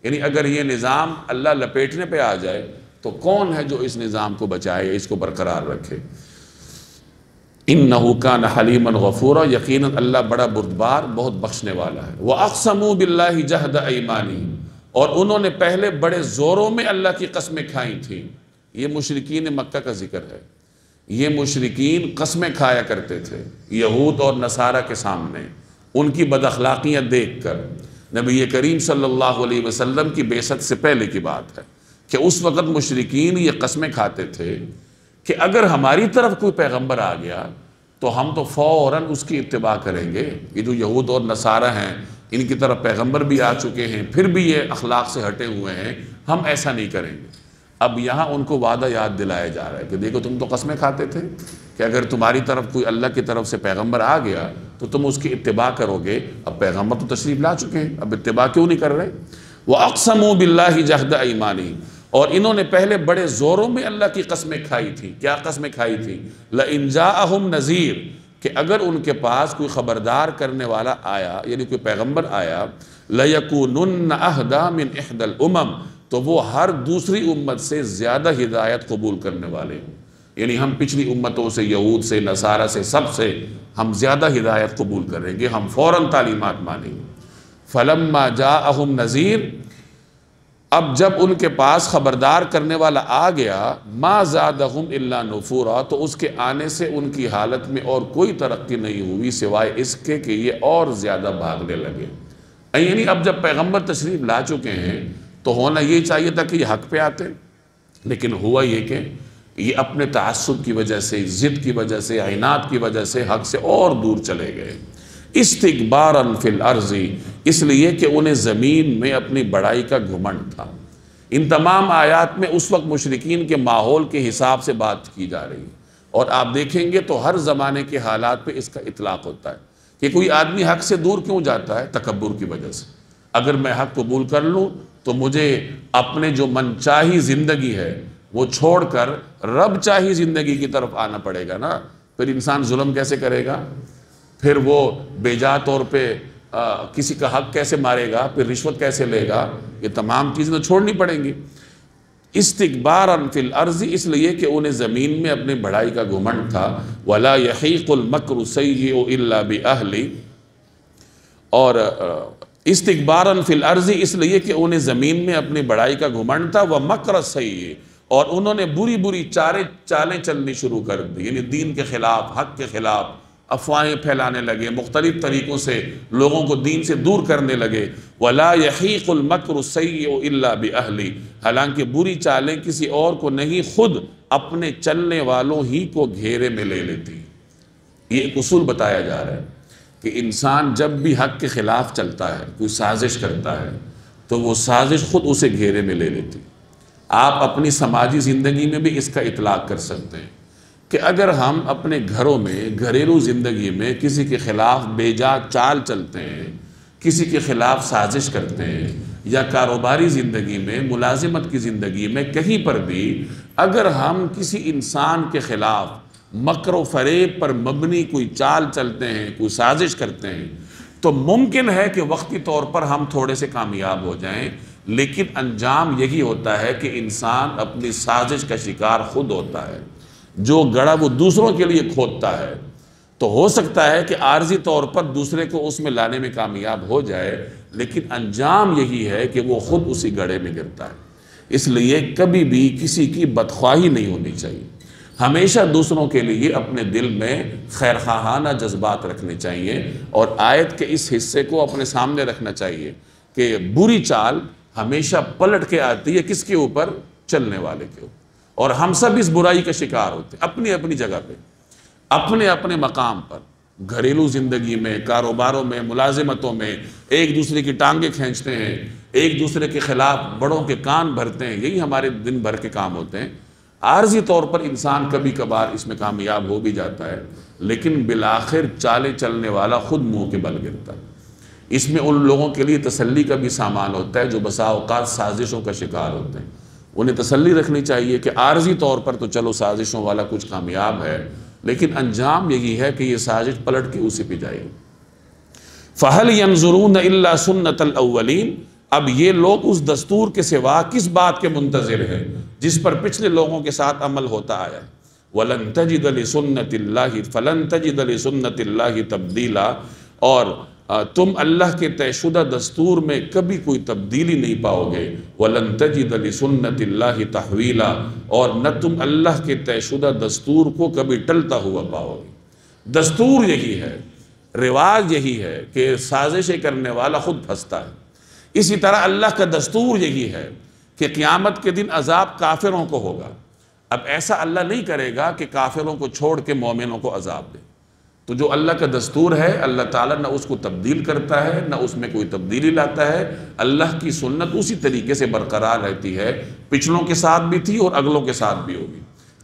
یعنی اگر یہ نظام اللہ لپیٹنے پہ آ جائے تو کون ہے جو اس نظام کو بچائے، اس کو برقرار رکھے؟ إِنَّهُ كَانَ حَلِيمًا غَفُورًا، یقیناً اللہ بڑا بردبار، بہت بخشنے والا ہے۔ وَأَقْسَمُوا بِاللَّهِ جَهْدَ أَيْمَانِهِمْ، اور انہوں نے پہلے بڑے زوروں میں اللہ کی قسمیں کھائی تھیں۔ یہ مشرکین مکہ کا ذکر ہے۔ یہ مشرکین قسمیں کھایا کرتے تھے یہود اور نصارہ کے سامنے، ان کی بد اخلاقیاں دیکھ کر۔ نبی کریم صلی اللہ علیہ وسلم کی بعثت سے پہلے کی بات ہے کہ اس وقت مشرکین یہ قسمیں کھاتے تھے کہ اگر ہماری طرف کوئی پیغمبر آ گیا تو ہم تو فوراً اس کی اتباع کریں گے۔ یہ جو یہود اور نصارہ ہیں ان کی طرف پیغمبر بھی آ چکے ہیں، پھر بھی یہ اخلاق سے ہٹے ہوئے ہیں، ہم ایسا نہیں کریں گے۔ اب یہاں ان کو وعدہ یاد دلایا جا رہا ہے کہ دیکھو تم تو قسمیں کھاتے تھے کہ اگر تمہاری طرف کوئی اللہ کی طرف سے پیغمبر آ گیا تو تم اس کی اتباع کرو گے۔ اب پیغمبر تو تشریف لا چکے ہیں، اب اتباع کیوں نہیں کر رہے؟ وَأَقْسَمُوا بِاللَّهِ جَهْدَ أَيْمَانِهِمْ، اور انہوں نے پہلے بڑے زوروں میں اللہ کی قسمیں کھائی تھی۔ کیا قسمیں کھائی تھی؟ لَإِن جَاءَهُمْ نَذِيرٌ، کہ اگر ان کے پاس کوئی خبردار کرنے والا آیا، یعنی کوئی پیغمبر آیا، لَيَكُونُنَّ أَهْدَىٰ مِنْ إِحْدَى الْأُمَمِ، تو وہ ہر دوسری امت سے زیادہ ہدایت قبول کرنے والے ہیں۔ یعنی ہم پچھلی امتوں سے، یہود سے، نصارہ سے، سب سے ہم زیادہ ہدایت قبول کریں گے، ہم فوراً تعلیمات مانیں گے۔ فَلَمَّا جَاءَهُمْ نَذِيرٌ، اب جب ان کے پاس خبردار کرنے والا آ گیا، مَا زَادَهُمْ إِلَّا نُفُورًا، تو اس کے آنے سے ان کی حالت میں اور کوئی ترقی نہیں ہوئی سوائے اس کے کہ یہ اور زیادہ بھاگنے لگے۔ یعنی اب جب پیغمبر تشریف لا چکے ہیں تو ہونا یہ چاہیے تھا کہ یہ حق پہ آتے، لیکن ہوا یہ کہ یہ اپنے تعصب کی وجہ سے، ضد کی وجہ سے، عناد کی وجہ سے حق سے اور دور چلے گئے۔ استکباراً فی الارض، اس لیے کہ انہیں زمین میں اپنی بڑائی کا گھمنڈ تھا۔ ان تمام آیات میں اس وقت مشرکین کے ماحول کے حساب سے بات کی جا رہی ہے، اور آپ دیکھیں گے تو ہر زمانے کے حالات پہ اس کا اطلاق ہوتا ہے کہ کوئی آدمی حق سے دور کیوں جاتا ہے؟ تکبر کی وجہ سے۔ اگر میں حق قبول کر لوں تو مجھے اپنے جو من چاہی زندگی ہے وہ چھوڑ کر رب چاہی زندگی کی طرف آنا پڑے گا نا۔ پھر انسان ظلم کیسے کرے گا؟ پھر وہ بے جا طور پہ کسی کا حق کیسے مارے گا؟ پھر رشوت کیسے لے گا؟ یہ تمام چیزیں تو چھوڑنی پڑیں گی۔ استکباراً فی الارض، اس لیے کہ انہیں زمین میں اپنی بڑائی کا گھمنڈ تھا۔ ولا یحیق المکر السیئ الا باہلہ، اور استکباراً فی الارض، اس لیے کہ انہیں زمین میں اپنی بڑائی کا گھمنڈ تھا، ومکر السیئ، اور انہوں نے بری بری چالیں چلنی شروع کر دی، یعنی دین کے خلاف، حق کے خلاف افواہیں پھیلانے لگے، مختلف طریقوں سے لوگوں کو دین سے دور کرنے لگے۔ وَلَا يَحِيقُ الْمَكْرُ السَّيِّئُ إِلَّا بِأَهْلِهِ، حالانکہ بری چالیں کسی اور کو نہیں، خود اپنے چلنے والوں ہی کو گھیرے میں لے لیتی۔ یہ ایک اصول بتایا جا رہا ہے کہ انسان جب بھی حق کے خلاف چلتا ہے، کوئی سازش کرتا ہے، تو وہ سازش خود اسے گھیرے میں لے لیتی۔ آپ اپنی سماجی زندگی میں بھی اس کا اطلاق کر سکتے ہیں کہ اگر ہم اپنے گھروں میں، گھریلو زندگی میں کسی کے خلاف بے جا چال چلتے ہیں، کسی کے خلاف سازش کرتے ہیں، یا کاروباری زندگی میں، ملازمت کی زندگی میں، کہیں پر بھی اگر ہم کسی انسان کے خلاف مکر و فریب پر مبنی کوئی چال چلتے ہیں، کوئی سازش کرتے ہیں، تو ممکن ہے کہ وقتی طور پر ہم تھوڑے سے کامیاب ہو جائیں، لیکن انجام یہی ہوتا ہے کہ انسان اپنی سازش کا شکار خود ہوتا ہے۔ جو گڑھا وہ دوسروں کے لیے کھودتا ہے، تو ہو سکتا ہے کہ عارضی طور پر دوسرے کو اس میں لانے میں کامیاب ہو جائے، لیکن انجام یہی ہے کہ وہ خود اسی گڑھے میں گرتا ہے۔ اس لیے کبھی بھی کسی کی بدخواہی نہیں ہونی چاہیے، ہمیشہ دوسروں کے لیے اپنے دل میں خیرخواہانہ جذبات رکھنے چاہیے، اور آیت کے اس حصے کو اپنے سامنے رکھنا چاہیے کہ بری چال ہمیشہ پلٹ کے آتی ہے کس کے اوپر؟ چلنے والے کے اوپر، اور ہم سب اس برائی کا شکار ہوتے ہیں اپنی اپنی جگہ پہ، اپنے اپنے مقام پر، گھریلو زندگی میں، کاروباروں میں، ملازمتوں میں ایک دوسرے کی ٹانگیں کھینچتے ہیں، ایک دوسرے کے خلاف بڑوں کے کان بھرتے ہیں، یہی ہمارے دن بھر کے کام ہوتے ہیں۔ عارضی طور پر انسان کبھی کبھار اس میں کامیاب ہو بھی جاتا ہے، لیکن بالآخر چالیں چلنے والا خود منہ کے بل گرتا ہے۔ اس میں ان لوگوں کے لیے تسلی کا بھی سامان ہوتا ہے جو بسا اوقات سازشوں کا شکار ہوتے ہیں، انہیں تسلی رکھنی چاہیے کہ عارضی طور پر تو چلو سازشوں والا کچھ کامیاب ہے، لیکن انجام یہی ہے کہ یہ سازش پلٹ کے اسی پہ جائے گی۔ فَهَلْ يَنظُرُونَ إِلَّا سُنَّةَ الْأَوَّلِينَ، اب یہ لوگ اس دستور کے سوا کس بات کے منتظر ہیں جس پر پچھلے لوگوں کے ساتھ عمل ہوتا آیا ہے۔ وَلَن تَجِدَ لِسُنَّةِ اللَّهِ فَلَن تَجِدَ لِسُنَّةِ اللَّهِ تَبْدِيلًا، اور تم اللہ کے طے شدہ دستور میں کبھی کوئی تبدیلی نہیں پاؤ گے۔ وَلَن تَجِدَ لِسُنَّةِ اللَّهِ تَحْوِيلًا، اور نہ تم اللہ کے طے شدہ دستور کو کبھی ٹلتا ہوا پاؤ گے۔ دستور یہی ہے، رواج یہی ہے کہ سازشیں کرنے والا خود پھنستا ہے۔ اسی طرح اللہ کا دستور یہی ہے کہ قیامت کے دن عذاب کافروں کو ہوگا۔ اب ایسا اللہ نہیں کرے گا کہ کافروں کو چھوڑ کے مومنوں کو عذاب دے۔ تو جو اللہ کا دستور ہے، اللہ تعالیٰ نہ اس کو تبدیل کرتا ہے، نہ اس میں کوئی تبدیلی لاتا ہے۔ اللہ کی سنت اسی طریقے سے برقرار رہتی ہے، پچھلوں کے ساتھ بھی تھی اور اگلوں کے ساتھ بھی ہوگی۔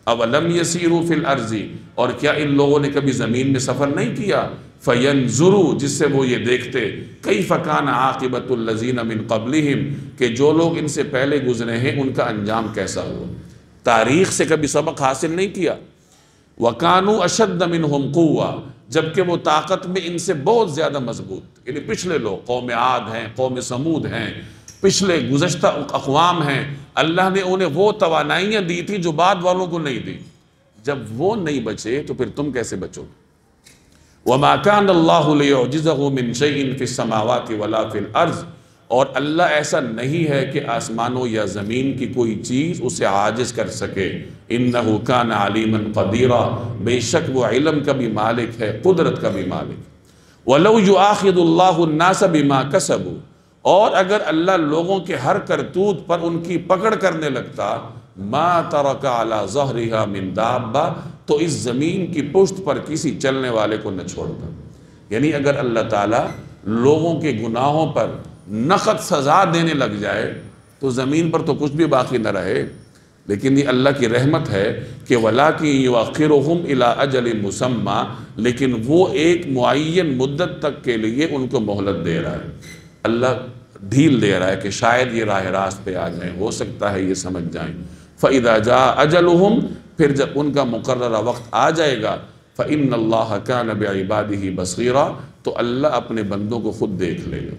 اولم یسیروا فی الارض، اور کیا ان لوگوں نے کبھی زمین میں سفر نہیں کیا؟ فینظروا، جس سے وہ یہ دیکھتے، کیف کان عاقبۃ الذین من قبلہم، کہ جو لوگ ان سے پہلے گزرے ہیں ان کا انجام کیسا ہوا۔ تاریخ سے کبھی سبق حاصل نہیں کیا۔ وَكَانُوا أَشَدَّ مِنْهُمْ قُوَّةً، جبکہ وہ طاقت میں ان سے بہت زیادہ مضبوط، یعنی پچھلے لوگ، قوم عاد ہیں، قوم سمود ہیں، پچھلے گزشتہ اقوام ہیں، اللہ نے انہیں وہ توانائیاں دی تھی جو بعد والوں کو نہیں دی۔ جب وہ نہیں بچے تو پھر تم کیسے بچو گے؟ وَمَا كَانَ اللَّهُ لِيُعْجِزَهُ مِنْ شَيْءٍ فِي السَّمَاوَاتِ وَلَا فِي الْأَرْضِ، اور اللہ ایسا نہیں ہے کہ آسمانوں یا زمین کی کوئی چیز اسے عاجز کر سکے۔ إِنَّهُ كَانَ عَلِيمًا قَدِيرًا، بے شک وہ علم کا بھی مالک ہے، قدرت کا بھی مالک ہے۔ وَلَوْ يُؤَاخِذُ اللَّهُ النَّاسَ بِمَا كَسَبُوا، اور اگر اللہ لوگوں کے ہر کرتوت پر ان کی پکڑ کرنے لگتا، مَا تَرَكَ عَلَى ظَهْرِهَا مِن دَابَّةٍ، تو اس زمین کی پشت پر کسی چلنے والے کو نہ چھوڑتا۔ یعنی اگر اللہ تعالیٰ لوگوں کے گناہوں پر نقد سزا دینے لگ جائے تو زمین پر تو کچھ بھی باقی نہ رہے، لیکن یہ اللہ کی رحمت ہے کہ وَلَٰكِن يُؤَخِّرُهُمْ إِلَىٰ أَجَلٍ مُّسَمًّى، لیکن وہ ایک معین مدت تک کے لیے ان کو مہلت دے رہا ہے۔ اللہ ڈھیل دے رہا ہے کہ شاید یہ راہ راست پہ آ جائیں، ہو سکتا ہے یہ سمجھ جائیں۔ فَإِذَا جَاءَ أَجَلُهُمْ، پھر جب ان کا مقررہ وقت آ جائے گا، فَإِنَّ اللَّهَ كَانَ بِعِبَادِهِ بَصِيرًا، تو اللہ اپنے بندوں کو خود دیکھ لے گا۔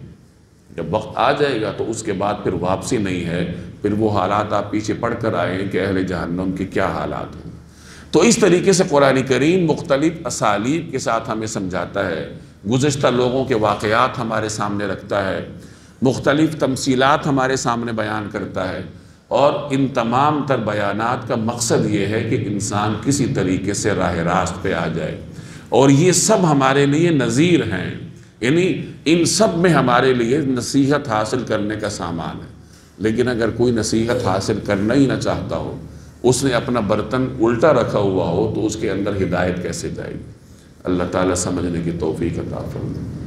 جب وقت آ جائے گا تو اس کے بعد پھر واپسی نہیں ہے، پھر وہ حالات آپ پیچھے پڑھ کر آئے ہیں کہ اہل جہنم کے کیا حالات ہیں۔ تو اس طریقے سے قرآن کریم مختلف اسالیب کے ساتھ ہمیں سمجھاتا ہے گزشتہ لوگوں کے واقعات ہمارے سامنے رکھتا ہے، مختلف تمثیلات ہمارے سامنے بیان کرتا ہے، اور ان تمام تر بیانات کا مقصد یہ ہے کہ انسان کسی طریقے سے راہ راست پہ آ جائے، اور یہ سب ہمارے لیے نذیر ہیں، یعنی ان سب میں ہمارے لیے نصیحت حاصل کرنے کا سامان ہے۔ لیکن اگر کوئی نصیحت حاصل کرنا ہی نہ چاہتا ہو، اس نے اپنا برتن الٹا رکھا ہوا ہو، تو اس کے اندر ہدایت کیسے جائے گی؟ اللہ تعالیٰ سمجھنے کی توفیق عطا فرمائے۔